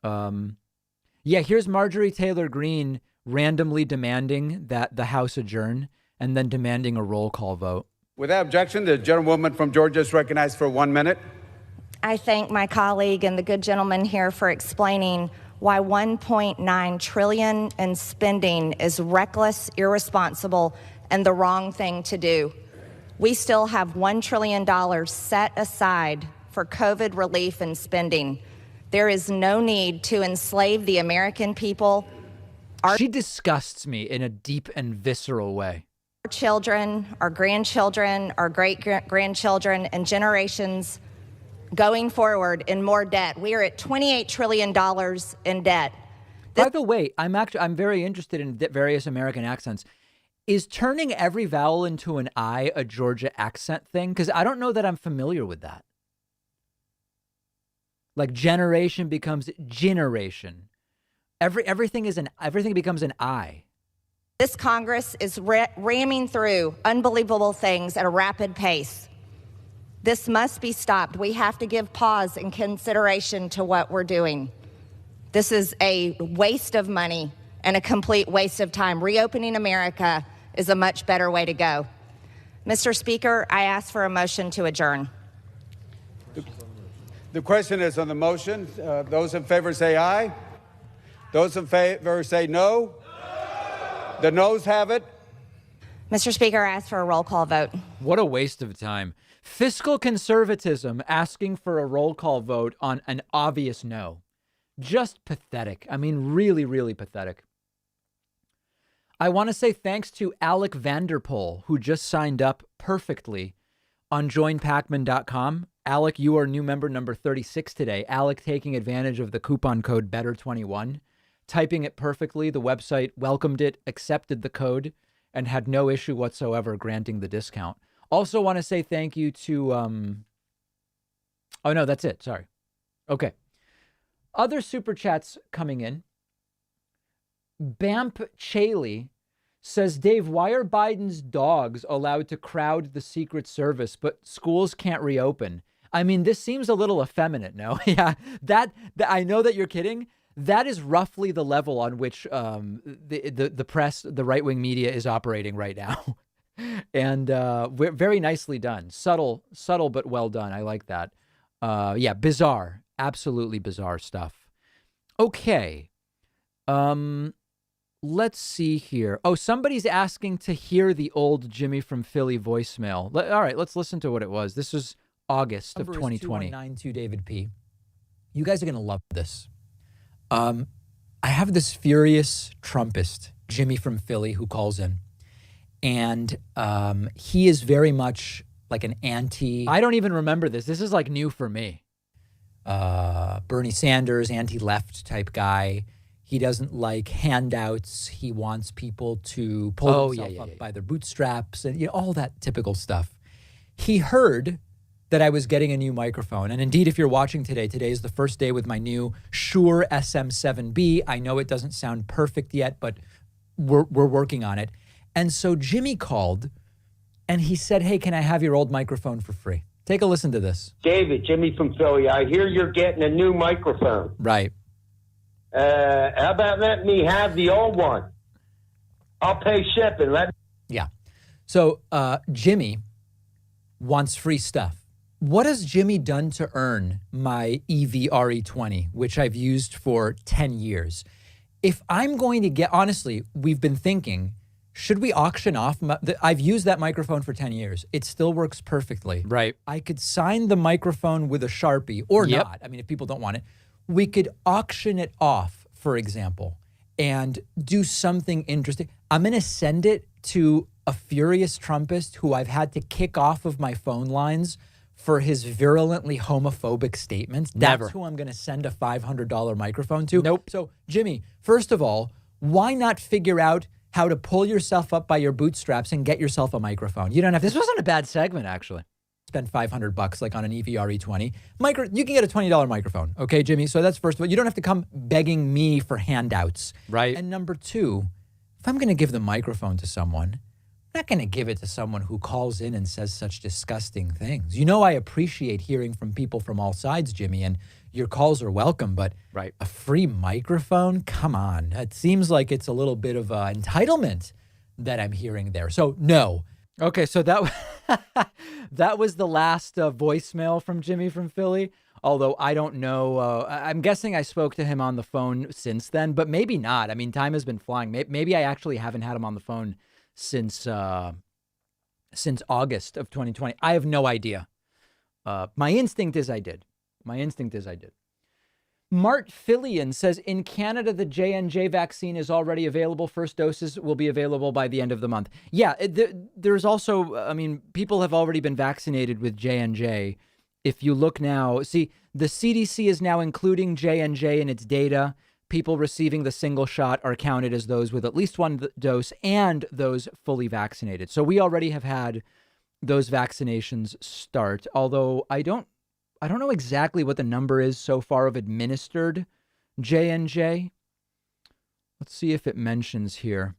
Yeah, here's Marjorie Taylor Greene randomly demanding that the House adjourn and then demanding a roll call vote. Without objection, the gentlewoman from Georgia is recognized for 1 minute. I thank my colleague and the good gentleman here for explaining why $1.9 trillion in spending is reckless, irresponsible, and the wrong thing to do. We still have $1 trillion set aside for COVID relief and spending. There is no need to enslave the American people. She disgusts me in a deep and visceral way. Our children, our grandchildren, our great-grandchildren, and generations going forward in more debt. We are at $28 trillion in debt. By the way, I'm very interested in various American accents. Is turning every vowel into an I a Georgia accent thing? Because I don't know that I'm familiar with that. Like generation becomes generation. Everything becomes an I. This Congress is ramming through unbelievable things at a rapid pace. This must be stopped. We have to give pause and consideration to what we're doing. This is a waste of money and a complete waste of time. Reopening America is a much better way to go. Mr. Speaker, I ask for a motion to adjourn. The question is on the motion. Those in favor say aye. Those in favor say no. The noes have it. Mr. Speaker, I ask for a roll call vote. What a waste of time. Fiscal conservatism asking for a roll call vote on an obvious no. Just pathetic. I mean, really pathetic. I want to say thanks to Alec Vanderpool, who just signed up perfectly on joinpacman.com. Alec, you are new member number 36 today. Alec taking advantage of the coupon code BETTER21, typing it perfectly. The website welcomed it, accepted the code, and had no issue whatsoever granting the discount. Also want to say thank you to, oh no, that's it. Sorry. Okay. Other super chats coming in. Bamp Chaley says, Dave, why are Biden's dogs allowed to crowd the Secret Service, but schools can't reopen? I mean, this seems a little effeminate, no? Yeah, that I know that you're kidding. That is roughly the level on which the press, the right-wing media is operating right now. And very nicely done. Subtle, but well done. I like that. Yeah, bizarre. Absolutely bizarre stuff. Okay. Let's see here. Oh, somebody's asking to hear the old Jimmy from Philly voicemail. All right, let's listen to what it was. This was August of 2020. 292 David P. You guys are going to love this. I have this furious Trumpist, Jimmy from Philly, who calls in. And he is very much like an anti... I don't even remember this. This is like new for me. Bernie Sanders, anti-left type guy. He doesn't like handouts. He wants people to pull themselves up by their bootstraps and all that typical stuff. He heard that I was getting a new microphone. And indeed, if you're watching today, today is the first day with my new Shure SM7B. I know it doesn't sound perfect yet, but we're working on it. And so Jimmy called and he said, hey, can I have your old microphone for free? Take a listen to this. David, Jimmy from Philly. I hear you're getting a new microphone. Right. How about letting me have the old one? I'll pay shipping. Yeah. So Jimmy wants free stuff. What has Jimmy done to earn my EV RE20, which I've used for 10 years? If I'm going to get, honestly, we've been thinking, should we auction off? I've used that microphone for 10 years. It still works perfectly. Right. I could sign the microphone with a Sharpie or not. I mean, if people don't want it, we could auction it off, for example, and do something interesting. I'm going to send it to a furious Trumpist who I've had to kick off of my phone lines for his virulently homophobic statements. That's who I'm going to send a $500 microphone to. Nope. So, Jimmy, first of all, why not figure out how to pull yourself up by your bootstraps and get yourself a microphone? You don't have. This wasn't a bad segment, actually. Spend $500 like on an EV RE20. You can get a $20 microphone. Okay, Jimmy? So that's first of all. You don't have to come begging me for handouts. Right. And number two, if I'm going to give the microphone to someone, I'm not going to give it to someone who calls in and says such disgusting things. You know, I appreciate hearing from people from all sides, Jimmy, and your calls are welcome, but a free microphone? Come on. It seems like it's a little bit of entitlement that I'm hearing there. So, no. Okay, so that was the last voicemail from Jimmy from Philly, although I don't know. I'm guessing I spoke to him on the phone since then, but maybe not. I mean, time has been flying. Maybe I actually haven't had him on the phone since August of 2020. I have no idea. My instinct is I did. Mart Fillion says, in Canada, the J&J vaccine is already available. First doses will be available by the end of the month. Yeah, there's also, I mean, people have already been vaccinated with J&J. If you look now, see, the CDC is now including J&J in its data. People receiving the single shot are counted as those with at least one dose and those fully vaccinated. So we already have had those vaccinations start, although I don't know exactly what the number is so far of administered J&J. Let's see if it mentions here.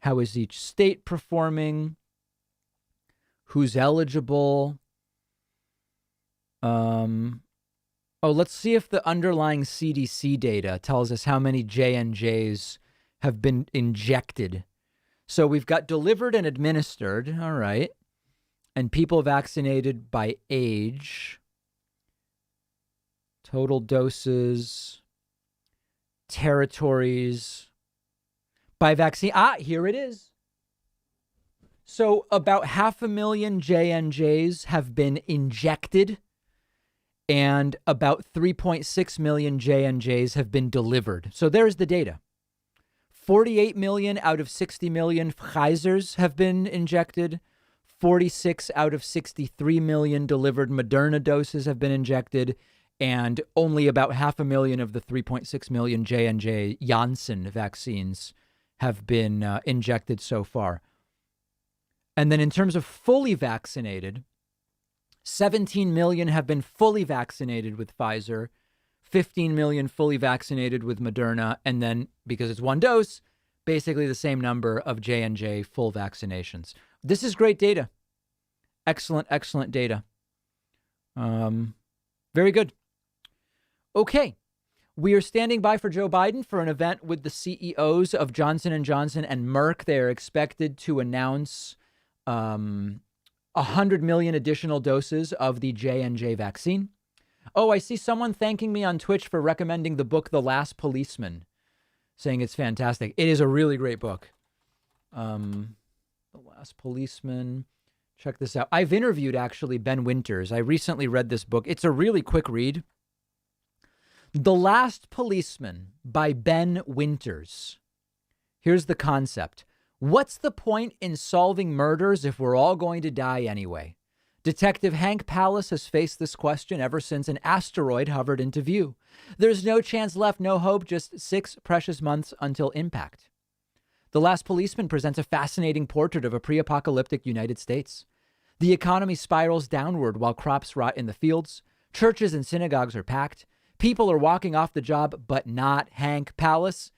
How is each state performing? Who's eligible? Let's see if the underlying CDC data tells us how many J&Js have been injected. So we've got delivered and administered, all right, and people vaccinated by age. Total doses, territories, by vaccine. Here it is. So about 500,000 J&Js have been injected, and about 3.6 million J&Js have been delivered. So there's the data. 48 million out of 60 million Pfizers have been injected. 46 out of 63 million delivered Moderna doses have been injected, and only about 500,000 of the 3.6 million J&J Janssen vaccines have been injected so far. And then in terms of fully vaccinated, 17 million have been fully vaccinated with Pfizer, 15 million fully vaccinated with Moderna, and then, because it's one dose, basically the same number of J&J full vaccinations. This is great data. Excellent, excellent data. Very good. Okay. We are standing by for Joe Biden for an event with the CEOs of Johnson & Johnson and Merck. They are expected to announce 100 million additional doses of the J&J vaccine. Oh, I see someone thanking me on Twitch for recommending the book The Last Policeman, saying it's fantastic. It is a really great book. The Last Policeman. Check this out. I've interviewed, actually, Ben Winters. I recently read this book. It's a really quick read. The Last Policeman by Ben Winters. Here's the concept. What's the point in solving murders if we're all going to die anyway? Detective Hank Pallas has faced this question ever since an asteroid hovered into view. There's no chance left, no hope, just 6 precious months until impact. The Last Policeman presents a fascinating portrait of a pre-apocalyptic United States. The economy spirals downward while crops rot in the fields. Churches and synagogues are packed. People are walking off the job, but not Hank Pallas.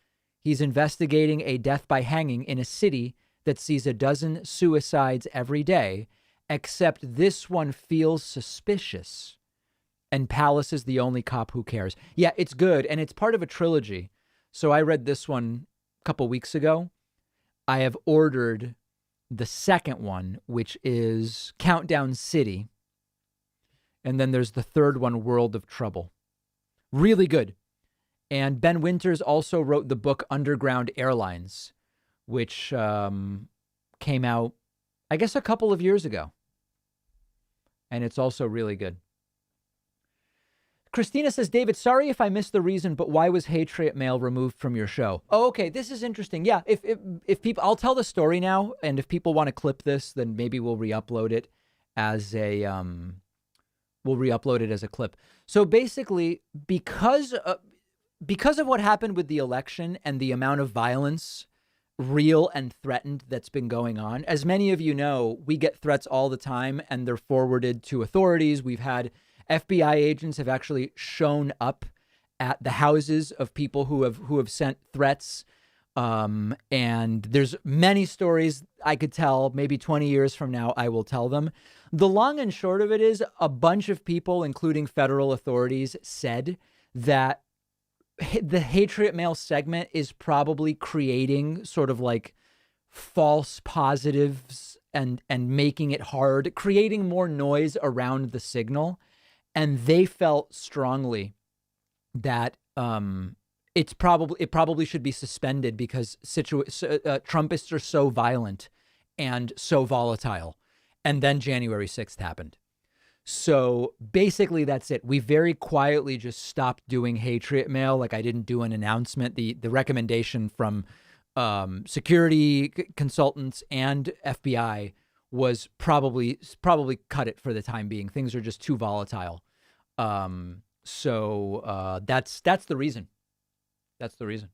He's investigating a death by hanging in a city that sees a dozen suicides every day, except this one feels suspicious. And Pallas is the only cop who cares. Yeah, it's good, and it's part of a trilogy. So I read this one a couple weeks ago. I have ordered the second one, which is Countdown City. And then there's the third one, World of Trouble. Really good. And Ben Winters also wrote the book Underground Airlines, which came out, I guess, a couple of years ago. And it's also really good. Christina says, David, sorry if I missed the reason, but why was Patriot Mail removed from your show? Oh, okay. This is interesting. Yeah. If people, I'll tell the story now. And if people want to clip this, then maybe we'll re-upload it as a, clip. So basically, because of what happened with the election and the amount of violence, real and threatened, that's been going on, as many of you know, we get threats all the time and they're forwarded to authorities. We've had FBI agents have actually shown up at the houses of people who have sent threats. And there's many stories I could tell. Maybe 20 years from now, I will tell them. The long and short of it is a bunch of people, including federal authorities, said that the Patriot Mail segment is probably creating sort of like false positives and making it hard, creating more noise around the signal. And they felt strongly that it probably should be suspended because Trumpists are so violent and so volatile. And then January 6th happened. So basically that's it. We very quietly just stopped doing Patriot Mail. Like, I didn't do an announcement. The recommendation from security consultants and FBI was probably cut it for the time being. Things are just too volatile. So that's the reason. That's the reason.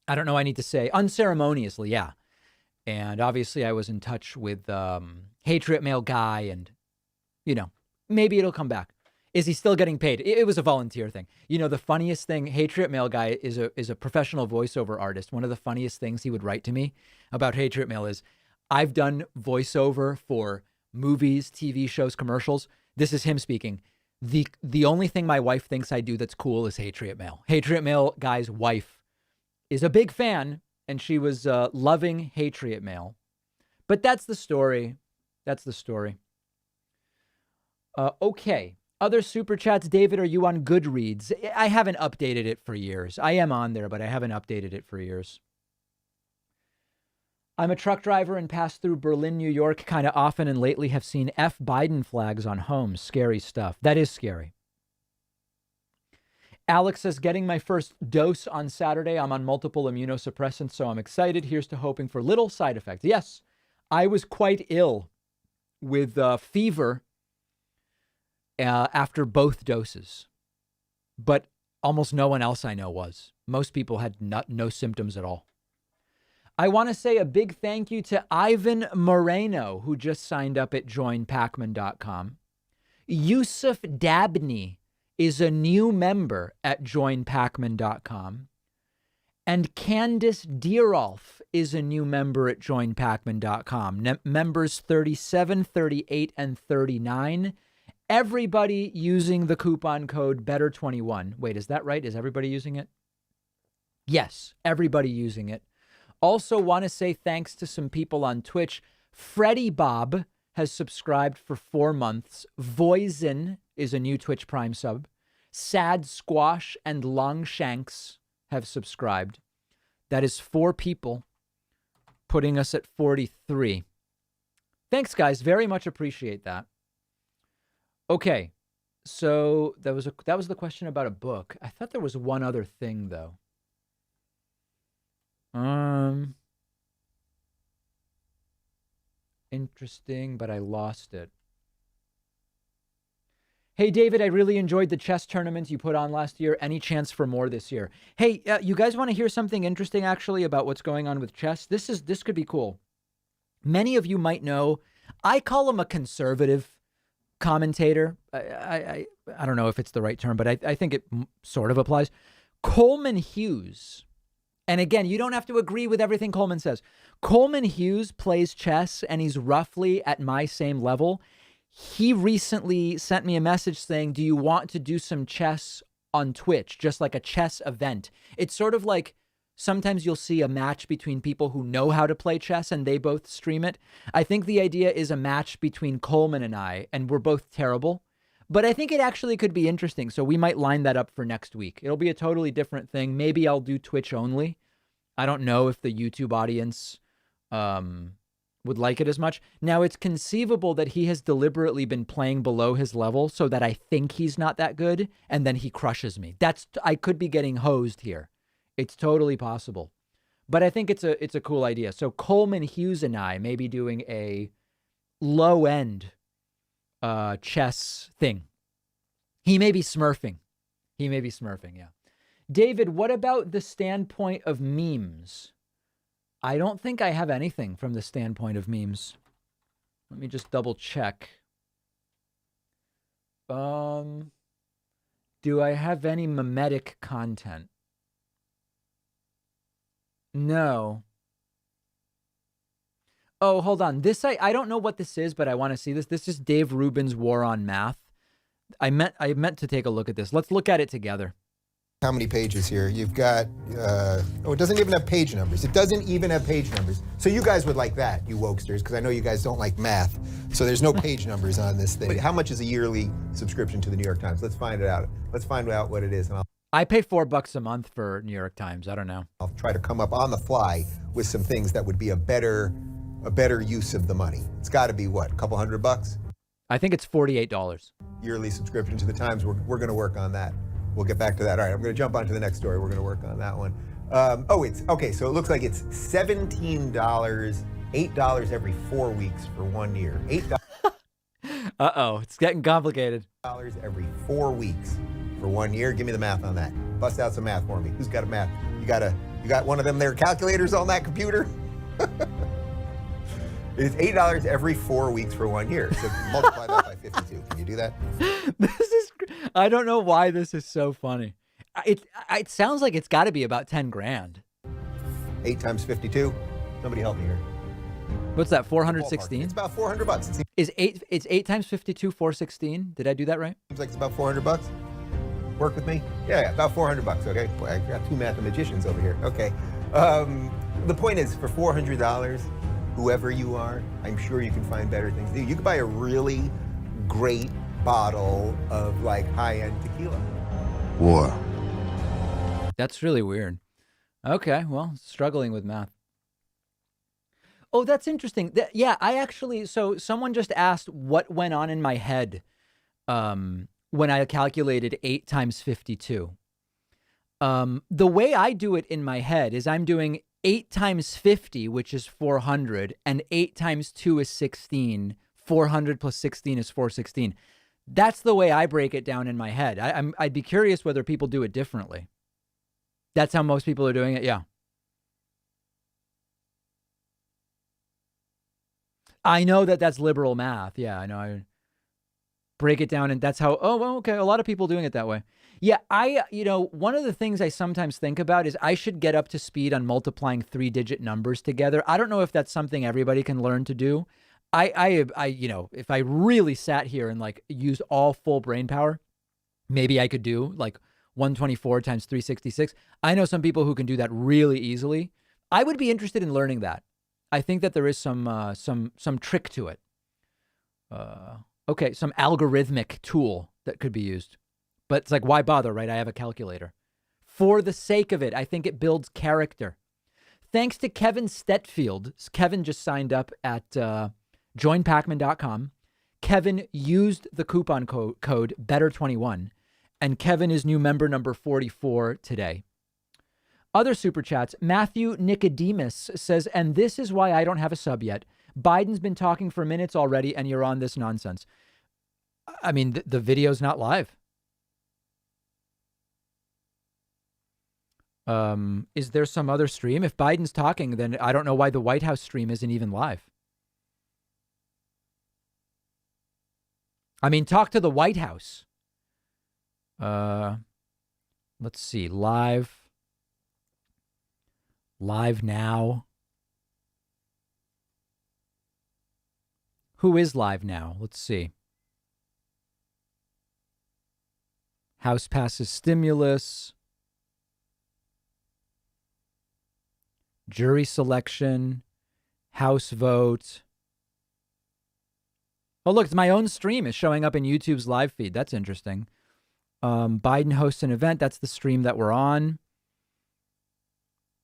I don't know. I need to say unceremoniously. Yeah. And obviously I was in touch with Patriot Mail guy, and, you know, maybe it'll come back. Is he still getting paid? It was a volunteer thing. You know, the funniest thing, Patriot Mail guy is a professional voiceover artist. One of the funniest things he would write to me about Patriot Mail is, I've done voiceover for movies, TV shows, commercials. This is him speaking. The only thing my wife thinks I do that's cool is Patriot Mail. Patriot Mail guy's wife is a big fan, and she was loving Patriot Mail. But that's the story. That's the story. Okay. Other super chats. David, are you on Goodreads? I haven't updated it for years. I am on there, but I haven't updated it for years. I'm a truck driver and pass through Berlin, New York kind of often, and lately have seen F. Biden flags on homes. Scary stuff. That is scary. Alex says, getting my first dose on Saturday. I'm on multiple immunosuppressants, so I'm excited. Here's to hoping for little side effects. Yes, I was quite ill with fever after both doses, but almost no one else I know was. Most people had no symptoms at all. I want to say a big thank you to Ivan Moreno, who just signed up at joinpacman.com. Yusuf Dabney is a new member at joinpacman.com. And Candice Deerolf is a new member at joinpacman.com. Members 37, 38, and 39. Everybody using the coupon code BETTER21. Wait, is that right? Is everybody using it? Yes, everybody using it. Also want to say thanks to some people on Twitch. Freddie Bob has subscribed for 4 months. Voisin is a new Twitch Prime sub. Sad Squash and Longshanks have subscribed. That is 4 people, putting us at 43. Thanks, guys. Very much appreciate that. Okay, so that was the question about a book. I thought there was one other thing, though. Interesting, but I lost it. Hey, David, I really enjoyed the chess tournaments you put on last year. Any chance for more this year? Hey, you guys want to hear something interesting, actually, about what's going on with chess? This could be cool. Many of you might know, I call him a conservative commentator. I don't know if it's the right term, but I think it sort of applies. Coleman Hughes. And again, you don't have to agree with everything Coleman says. Coleman Hughes plays chess, and he's roughly at my same level. He recently sent me a message saying, do you want to do some chess on Twitch? Just like a chess event. It's sort of like sometimes you'll see a match between people who know how to play chess and they both stream it. I think the idea is a match between Coleman and I, and we're both terrible. But I think it actually could be interesting. So we might line that up for next week. It'll be a totally different thing. Maybe I'll do Twitch only. I don't know if the YouTube audience would like it as much. Now, it's conceivable that he has deliberately been playing below his level so that I think he's not that good, and then he crushes me. I could be getting hosed here. It's totally possible. But I think it's a cool idea. So Coleman Hughes and I may be doing a low-end chess thing. He may be smurfing. Yeah. David, what about the standpoint of memes? I don't think I have anything from the standpoint of memes. Let me just double check. Do I have any memetic content? No. Oh, hold on. This I don't know what this is, but I want to see this. This is Dave Rubin's War on Math. I meant to take a look at this. Let's look at it together. How many pages here? You've got, it doesn't even have page numbers. It doesn't even have page numbers. So you guys would like that, you wokesters, because I know you guys don't like math. So there's no page numbers on this thing. But how much is a yearly subscription to the New York Times? Let's find it out. Let's find out what it is. And I pay $4 a month for New York Times. I don't know. I'll try to come up on the fly with some things that would be a better use of the money. It's got to be what, a couple $100? I think it's $48. Yearly subscription to the Times. We're going to work on that. We'll get back to that. All right, I'm going to jump on to the next story. We're going to work on that one. It's okay. So it looks like it's $17, $8 every 4 weeks for 1 year. $8. Uh-oh, it's getting complicated. Every 4 weeks for 1 year. Give me the math on that. Bust out some math for me. Who's got a math? You got one of them there calculators on that computer? It's $8 every 4 weeks for 1 year. So multiply that by 52. Can you do that? I don't know why this is so funny. It sounds like it's got to be about 10 grand. 8 times 52. Somebody help me here. What's that? 416? It's about $400. It's 8 times 52, 416. Did I do that right? Seems like it's about $400. Work with me? Yeah, about $400. Okay. Boy, I got two mathematicians over here. Okay. The point is, for $400, whoever you are, I'm sure you can find better things to do. You could buy a really great bottle of like high-end tequila. War. That's really weird. Okay, well, struggling with math. Oh, that's interesting. Yeah, so someone just asked what went on in my head when I calculated 8 times 52. The way I do it in my head is I'm doing 8 times 50, which is 400, and 8 times 2 is 16. 400 plus 16 is 416. That's the way I break it down in my head. I'd be curious whether people do it differently. That's how most people are doing it. Yeah. I know that that's liberal math. Yeah, I know. I break it down, and that's how, oh, well, okay, a lot of people doing it that way. Yeah, one of the things I sometimes think about is I should get up to speed on multiplying 3-digit numbers together. I don't know if that's something everybody can learn to do. If I really sat here and like used all full brain power, maybe I could do like 124 times 366. I know some people who can do that really easily. I would be interested in learning that. I think that there is some trick to it. Okay, some algorithmic tool that could be used. But it's like, why bother, right? I have a calculator. For the sake of it, I think it builds character. Thanks to Kevin Stetfield. Kevin just signed up at joinpacman.com. Kevin used the coupon code BETTER21, and Kevin is new member number 44 today. Other super chats. Matthew Nicodemus says, and this is why I don't have a sub yet. Biden's been talking for minutes already, and you're on this nonsense. I mean, the video's not live. Is there some other stream? If Biden's talking, then I don't know why the White House stream isn't even live. I mean, talk to the White House. Let's see. Live now. Who is live now? Let's see. House passes stimulus. Jury selection. House vote. Oh, look, it's my own stream is showing up in YouTube's live feed. That's interesting. Biden hosts an event. That's the stream that we're on.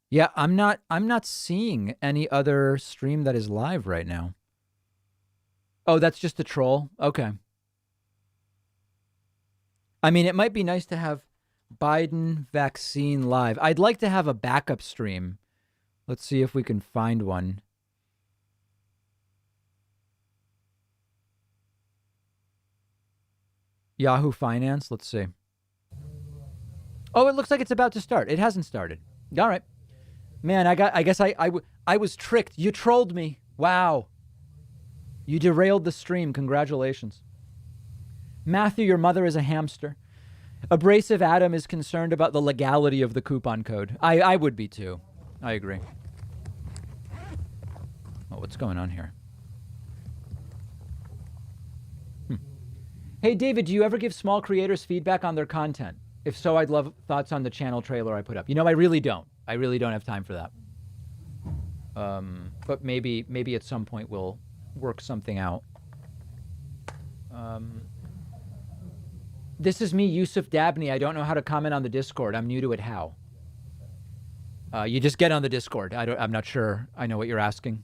Yeah, I'm not seeing any other stream that is live right now. Oh, that's just a troll? Okay. I mean, it might be nice to have Biden vaccine live. I'd like to have a backup stream. Let's see if we can find one. Yahoo Finance. Let's see. Oh, it looks like it's about to start. It hasn't started. All right. Man, I guess I was tricked. You trolled me. Wow. You derailed the stream. Congratulations. Matthew, your mother is a hamster. Abrasive Adam is concerned about the legality of the coupon code. I would be too. I agree. Oh, what's going on here? Hey, David, do you ever give small creators feedback on their content? If so, I'd love thoughts on the channel trailer I put up. You know, I really don't. I really don't have time for that. But maybe at some point we'll work something out. This is me, Yusuf Dabney. I don't know how to comment on the Discord. I'm new to it. How? You just get on the Discord. I'm not sure I know what you're asking.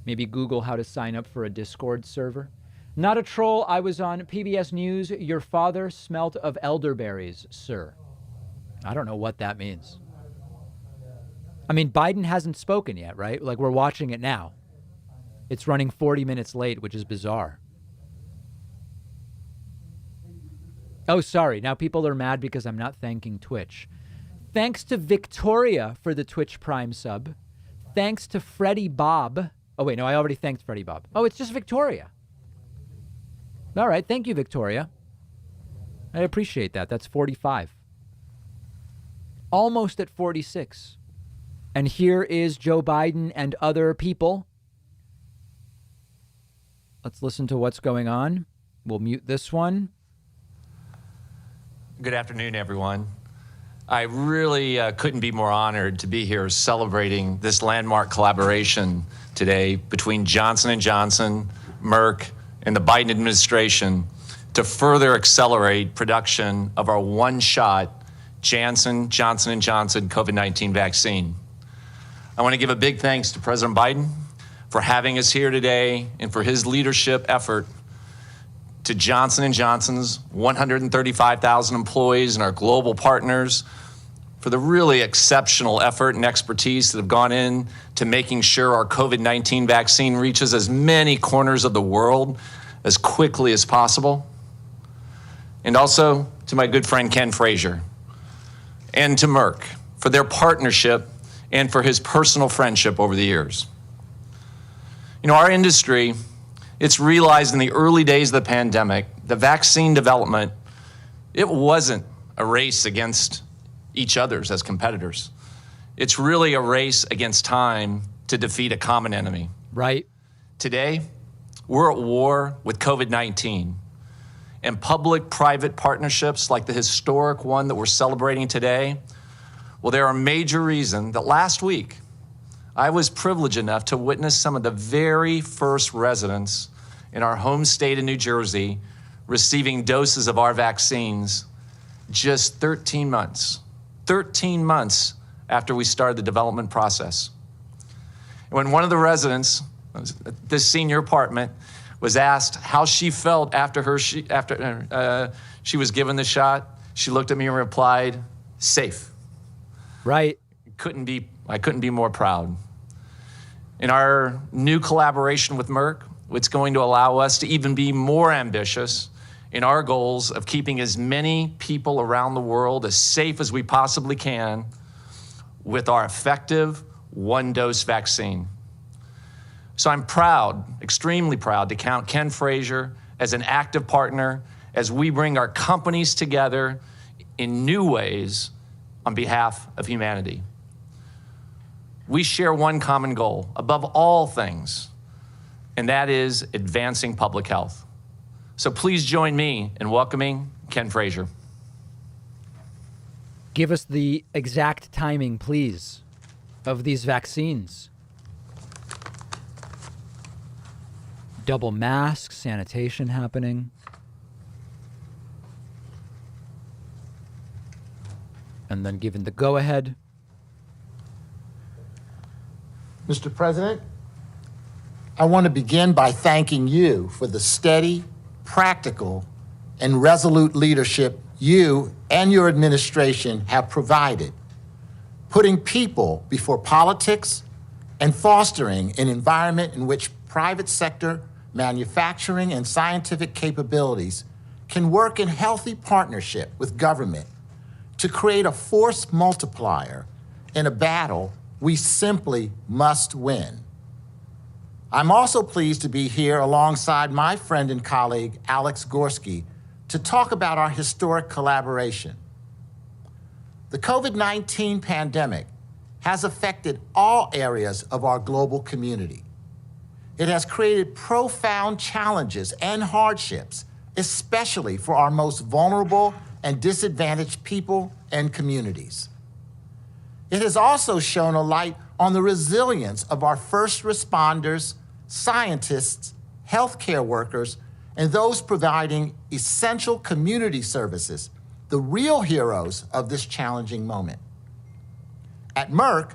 Maybe Google how to sign up for a Discord server. Not a troll. I was on PBS News. Your father smelt of elderberries, sir. I don't know what that means. I mean, Biden hasn't spoken yet, right? Like, we're watching it now. It's running 40 minutes late, which is bizarre. Oh, sorry. Now people are mad because I'm not thanking Twitch. Thanks to Victoria for the Twitch Prime sub. Thanks to Freddie Bob. Oh, wait, no, I already thanked Freddie Bob. Oh, it's just Victoria. All right. Thank you, Victoria. I appreciate that. That's 45. Almost at 46. And here is Joe Biden and other people. Let's listen to what's going on. We'll mute this one. Good afternoon, everyone. I really couldn't be more honored to be here celebrating this landmark collaboration today between Johnson & Johnson, Merck, and the Biden administration to further accelerate production of our one-shot Johnson & Johnson COVID-19 vaccine. I want to give a big thanks to President Biden for having us here today and for his leadership effort, to Johnson & Johnson's 135,000 employees and our global partners for the really exceptional effort and expertise that have gone in to making sure our COVID-19 vaccine reaches as many corners of the world as quickly as possible. And also to my good friend Ken Frazier and to Merck for their partnership and for his personal friendship over the years. You know, our industry, it's realized in the early days of the pandemic, the vaccine development, it wasn't a race against each other's as competitors. It's really a race against time to defeat a common enemy. Right. Today, we're at war with COVID-19, and public-private partnerships like the historic one that we're celebrating today, well, they're a major reason that last week, I was privileged enough to witness some of the very first residents in our home state of New Jersey receiving doses of our vaccines just 13 months after we started the development process. When one of the residents, this senior apartment, was asked how she felt after she was given the shot, she looked at me and replied, "Safe." Right. I couldn't be more proud. In our new collaboration with Merck, it's going to allow us to even be more ambitious in our goals of keeping as many people around the world as safe as we possibly can with our effective one-dose vaccine. So I'm proud, extremely proud, to count Ken Frazier as an active partner as we bring our companies together in new ways on behalf of humanity. We share one common goal above all things, and that is advancing public health. So please join me in welcoming Ken Frazier. Give us the exact timing, please, of these vaccines. Double masks, sanitation happening. And then given the go-ahead. Mr. President, I want to begin by thanking you for the steady, practical, and resolute leadership you and your administration have provided, putting people before politics and fostering an environment in which private sector manufacturing and scientific capabilities can work in healthy partnership with government to create a force multiplier in a battle we simply must win. I'm also pleased to be here alongside my friend and colleague, Alex Gorski, to talk about our historic collaboration. The COVID-19 pandemic has affected all areas of our global community. It has created profound challenges and hardships, especially for our most vulnerable and disadvantaged people and communities. It has also shone a light on the resilience of our first responders, scientists, healthcare workers, and those providing essential community services, the real heroes of this challenging moment. At Merck,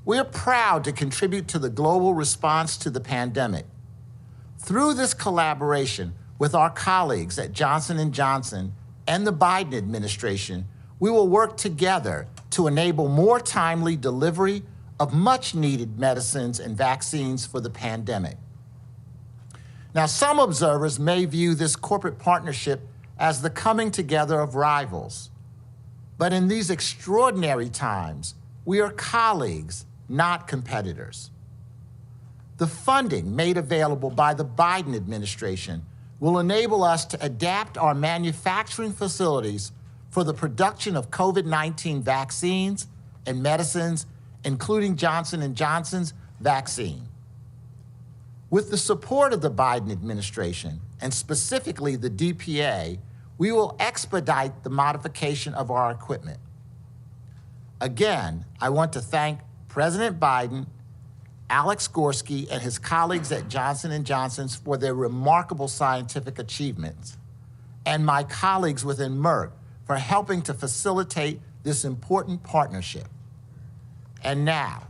we're proud to contribute to the global response to the pandemic. Through this collaboration with our colleagues at Johnson & Johnson and the Biden administration, we will work together to enable more timely delivery of much-needed medicines and vaccines for the pandemic. Now, some observers may view this corporate partnership as the coming together of rivals. But in these extraordinary times, we are colleagues, not competitors. The funding made available by the Biden administration will enable us to adapt our manufacturing facilities for the production of COVID-19 vaccines and medicines, including Johnson & Johnson's vaccine. With the support of the Biden administration, and specifically the DPA, we will expedite the modification of our equipment. Again, I want to thank President Biden, Alex Gorski, and his colleagues at Johnson & Johnson for their remarkable scientific achievements, and my colleagues within Merck for helping to facilitate this important partnership. And now,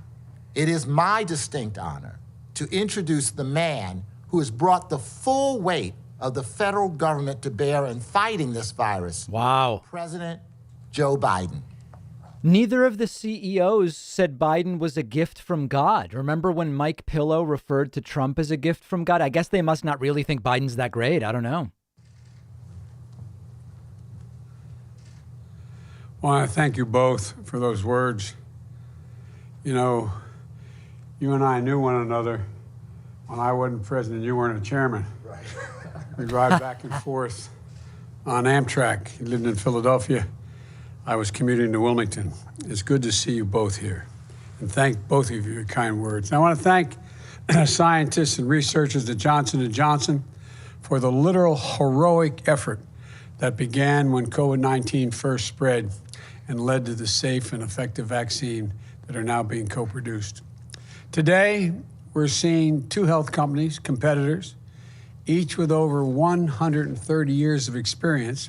it is my distinct honor to introduce the man who has brought the full weight of the federal government to bear in fighting this virus. Wow. President Joe Biden. Neither of the CEOs said Biden was a gift from God. Remember when Mike Pillow referred to Trump as a gift from God? I guess they must not really think Biden's that great. I don't know. Well, I thank you both for those words. You know, you and I knew one another when I wasn't president. You weren't a chairman. Right. We drive back and forth on Amtrak. He lived in Philadelphia. I was commuting to Wilmington. It's good to see you both here. And thank both of you for your kind words. And I want to thank scientists and researchers at Johnson & Johnson for the literal heroic effort that began when COVID-19 first spread and led to the safe and effective vaccine that are now being co-produced. Today, we're seeing two health companies, competitors, each with over 130 years of experience,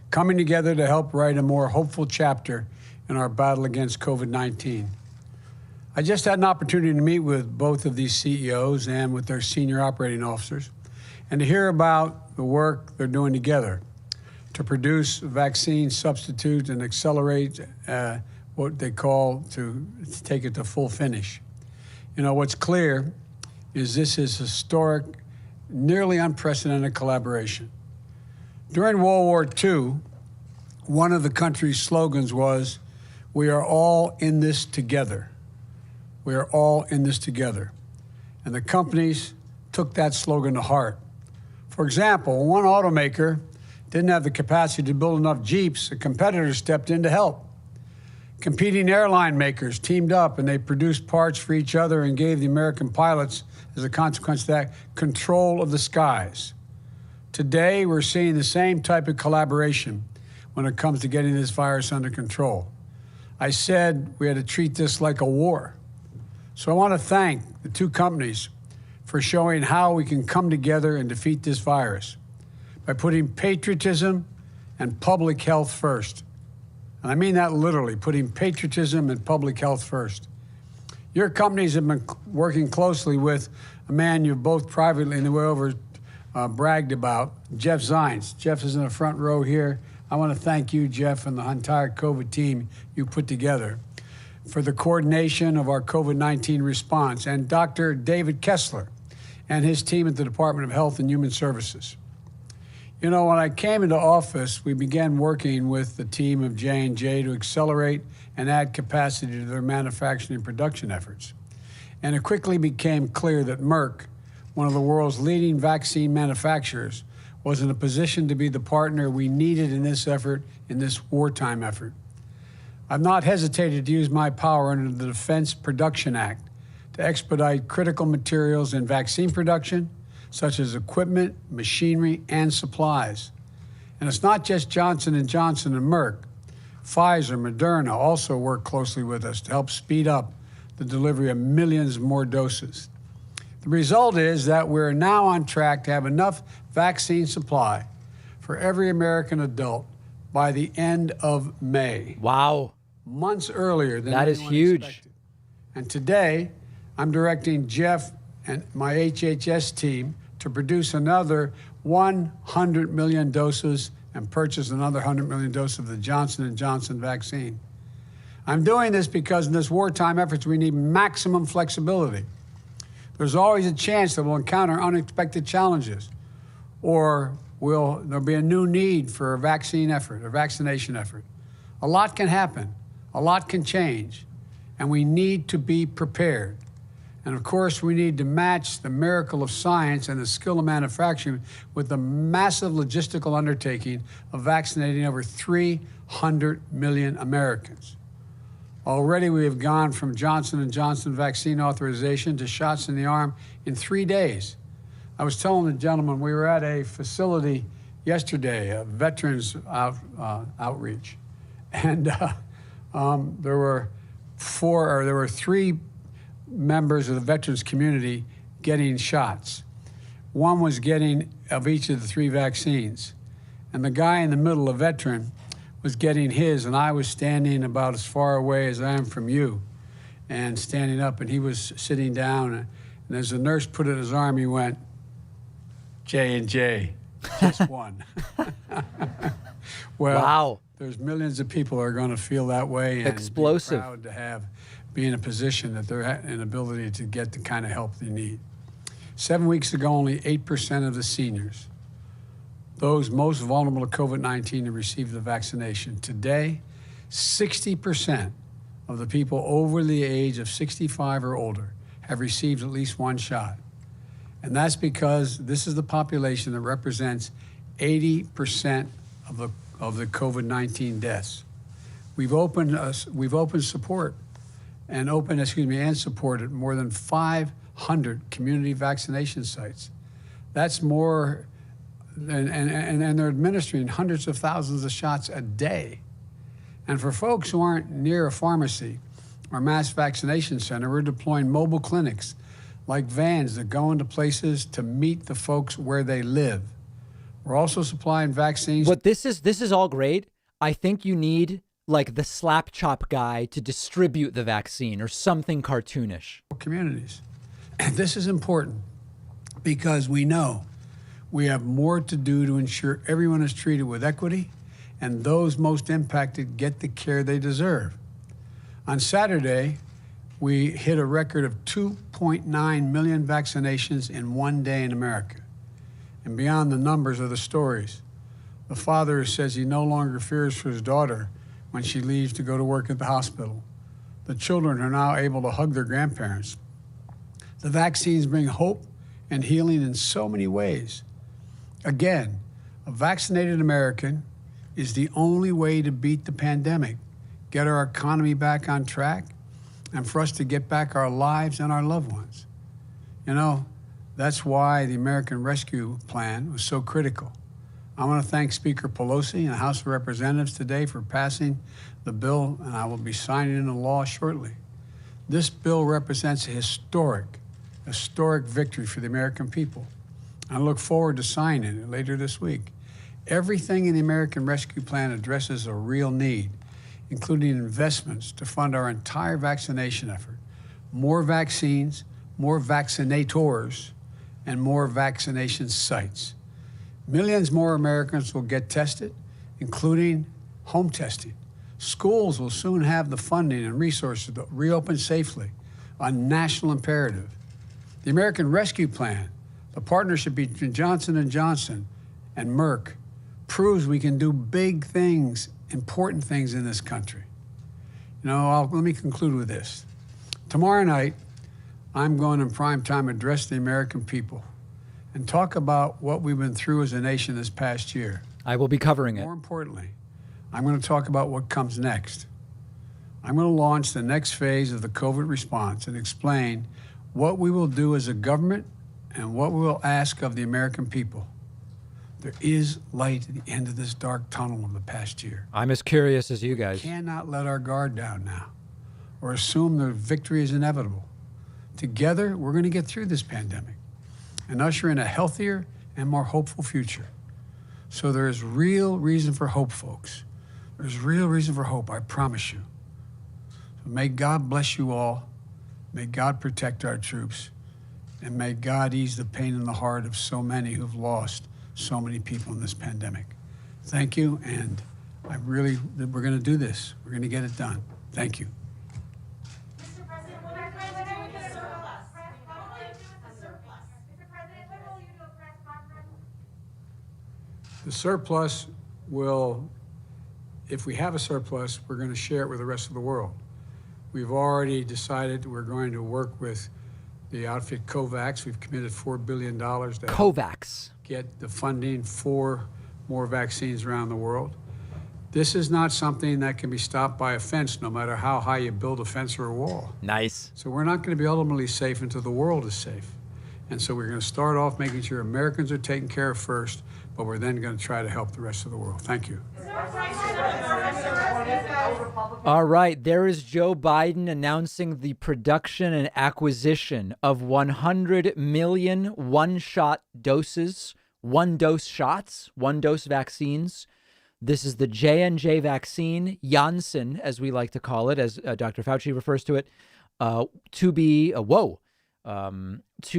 coming together to help write a more hopeful chapter in our battle against COVID-19. I just had an opportunity to meet with both of these CEOs and with their senior operating officers and to hear about the work they're doing together to produce vaccine substitutes and accelerate what they call to take it to full finish. You know, what's clear is this is historic, nearly unprecedented collaboration. During World War II, one of the country's slogans was, "We are all in this together." We are all in this together. And the companies took that slogan to heart. For example, one automaker didn't have the capacity to build enough Jeeps, a competitor stepped in to help. Competing airline makers teamed up and they produced parts for each other and gave the American pilots, as a consequence of that, control of the skies. Today, we're seeing the same type of collaboration when it comes to getting this virus under control. I said we had to treat this like a war. So I want to thank the two companies for showing how we can come together and defeat this virus by putting patriotism and public health first. And I mean that literally, putting patriotism and public health first. Your companies have been working closely with a man you've both privately in the way over bragged about, Jeff Zients. Jeff is in the front row here. I want to thank you, Jeff, and the entire COVID team you put together for the coordination of our COVID-19 response, and Dr. David Kessler and his team at the Department of Health and Human Services. You know, when I came into office, we began working with the team of J&J to accelerate and add capacity to their manufacturing and production efforts. And it quickly became clear that Merck, one of the world's leading vaccine manufacturers, was in a position to be the partner we needed in this effort, in this wartime effort. I've not hesitated to use my power under the Defense Production Act to expedite critical materials in vaccine production, such as equipment, machinery, and supplies. And it's not just Johnson & Johnson and Merck. Pfizer, Moderna also work closely with us to help speed up the delivery of millions more doses. The result is that we're now on track to have enough vaccine supply for every American adult by the end of May. Wow. Months earlier than that is huge. Expected. And today, I'm directing Jeff and my HHS team to produce another 100 million doses and purchase another 100 million doses of the Johnson & Johnson vaccine. I'm doing this because in this wartime efforts, we need maximum flexibility. There's always a chance that we'll encounter unexpected challenges, or there'll be a new need for a vaccine effort, a vaccination effort. A lot can happen, a lot can change, and we need to be prepared. And of course, we need to match the miracle of science and the skill of manufacturing with the massive logistical undertaking of vaccinating over 300 million Americans. Already we have gone from Johnson & Johnson vaccine authorization to shots in the arm in 3 days. I was telling the gentleman, we were at a facility yesterday, a veterans outreach, and there were three members of the veterans community getting shots. One was getting of each of the three vaccines, and the guy in the middle, a veteran, was getting his, and I was standing about as far away as I am from you, and standing up, and he was sitting down, and as the nurse put it in his arm, he went, J&J, just one. Well, wow. there's millions of people who are going to feel that way and Explosive. be proud to be in a position that they're an ability to get the kind of help they need. 7 weeks ago, only 8% of the seniors, those most vulnerable to COVID-19, have received the vaccination. Today, 60% of the people over the age of 65 or older have received at least one shot. And that's because this is the population that represents 80% of the COVID-19 deaths. We've opened support and supported more than 500 community vaccination sites. That's more, and they're administering hundreds of thousands of shots a day. And for folks who aren't near a pharmacy or mass vaccination center, we're deploying mobile clinics like vans that go into places to meet the folks where they live. We're also supplying vaccines. But this is all great. I think you need like the slap chop guy to distribute the vaccine or something cartoonish. Communities. And this is important because we know we have more to do to ensure everyone is treated with equity and those most impacted get the care they deserve. On Saturday, we hit a record of 2.9 million vaccinations in one day in America. And beyond the numbers are the stories. The father says he no longer fears for his daughter when she leaves to go to work at the hospital. The children are now able to hug their grandparents. The vaccines bring hope and healing in so many ways. Again, a vaccinated American is the only way to beat the pandemic, get our economy back on track, and for us to get back our lives and our loved ones. You know, that's why the American Rescue Plan was so critical. I want to thank Speaker Pelosi and the House of Representatives today for passing the bill, and I will be signing into law shortly. This bill represents a historic victory for the American people. I look forward to signing it later this week. Everything in the American Rescue Plan addresses a real need, including investments to fund our entire vaccination effort, more vaccines, more vaccinators, and more vaccination sites. Millions more Americans will get tested, including home testing. Schools will soon have the funding and resources to reopen safely, a national imperative. The American Rescue Plan, the partnership between Johnson & Johnson and Merck, proves we can do big things, important things in this country. You know, let me conclude with this. Tomorrow night, I'm going in prime time address the American people and talk about what we've been through as a nation this past year. I will be covering it. More importantly, I'm going to talk about what comes next. I'm going to launch the next phase of the COVID response and explain what we will do as a government and what we will ask of the American people. There is light at the end of this dark tunnel of the past year. I'm as curious as you guys. We cannot let our guard down now or assume that victory is inevitable. Together, we're going to get through this pandemic and usher in a healthier and more hopeful future. So there is real reason for hope, folks. There's real reason for hope, I promise you. So may God bless you all. May God protect our troops. And may God ease the pain in the heart of so many who've lost so many people in this pandemic. Thank you, and we're going to do this. We're going to get it done. Thank you. Mr. President, what are you going to do with the surplus? What will you do with the surplus? Mr. President, when will you do a press conference? The surplus will, if we have a surplus, we're going to share it with the rest of the world. We've already decided we're going to work with the outfit COVAX. We've committed $4 billion to COVAX. Get the funding for more vaccines around the world. This is not something that can be stopped by a fence, no matter how high you build a fence or a wall. Nice. So we're not going to be ultimately safe until the world is safe. And so we're going to start off making sure Americans are taken care of first, but we're then going to try to help the rest of the world. Thank you. All right, there is Joe Biden announcing the production and acquisition of 100 million one-shot doses, one-dose shots, one-dose vaccines. This is the J&J vaccine, Janssen, as we like to call it, as Dr. Fauci refers to it, to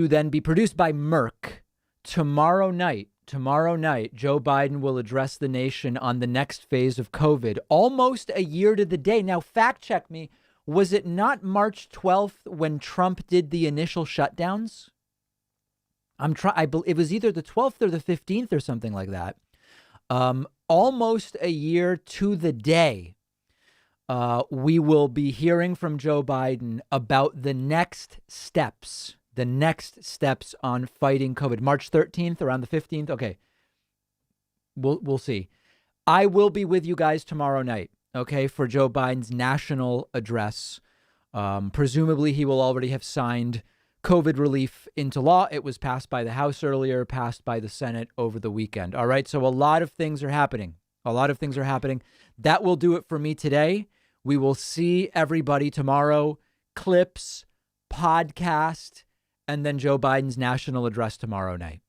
then be produced by Merck tomorrow night. tomorrow night, Joe Biden will address the nation on the next phase of COVID, almost a year to the day. Now, fact check me. Was it not March 12th when Trump did the initial shutdowns? It was either the 12th or the 15th or something like that. Almost a year to the day, we will be hearing from Joe Biden about the next steps on fighting COVID. March 13th, around the 15th. Okay. We'll see. I will be with you guys tomorrow night, okay, for Joe Biden's national address. Presumably, he will already have signed COVID relief into law. It was passed by the House earlier, passed by the Senate over the weekend. All right. So a lot of things are happening. That will do it for me today. We will see everybody tomorrow. Clips, podcast, and then Joe Biden's national address tomorrow night.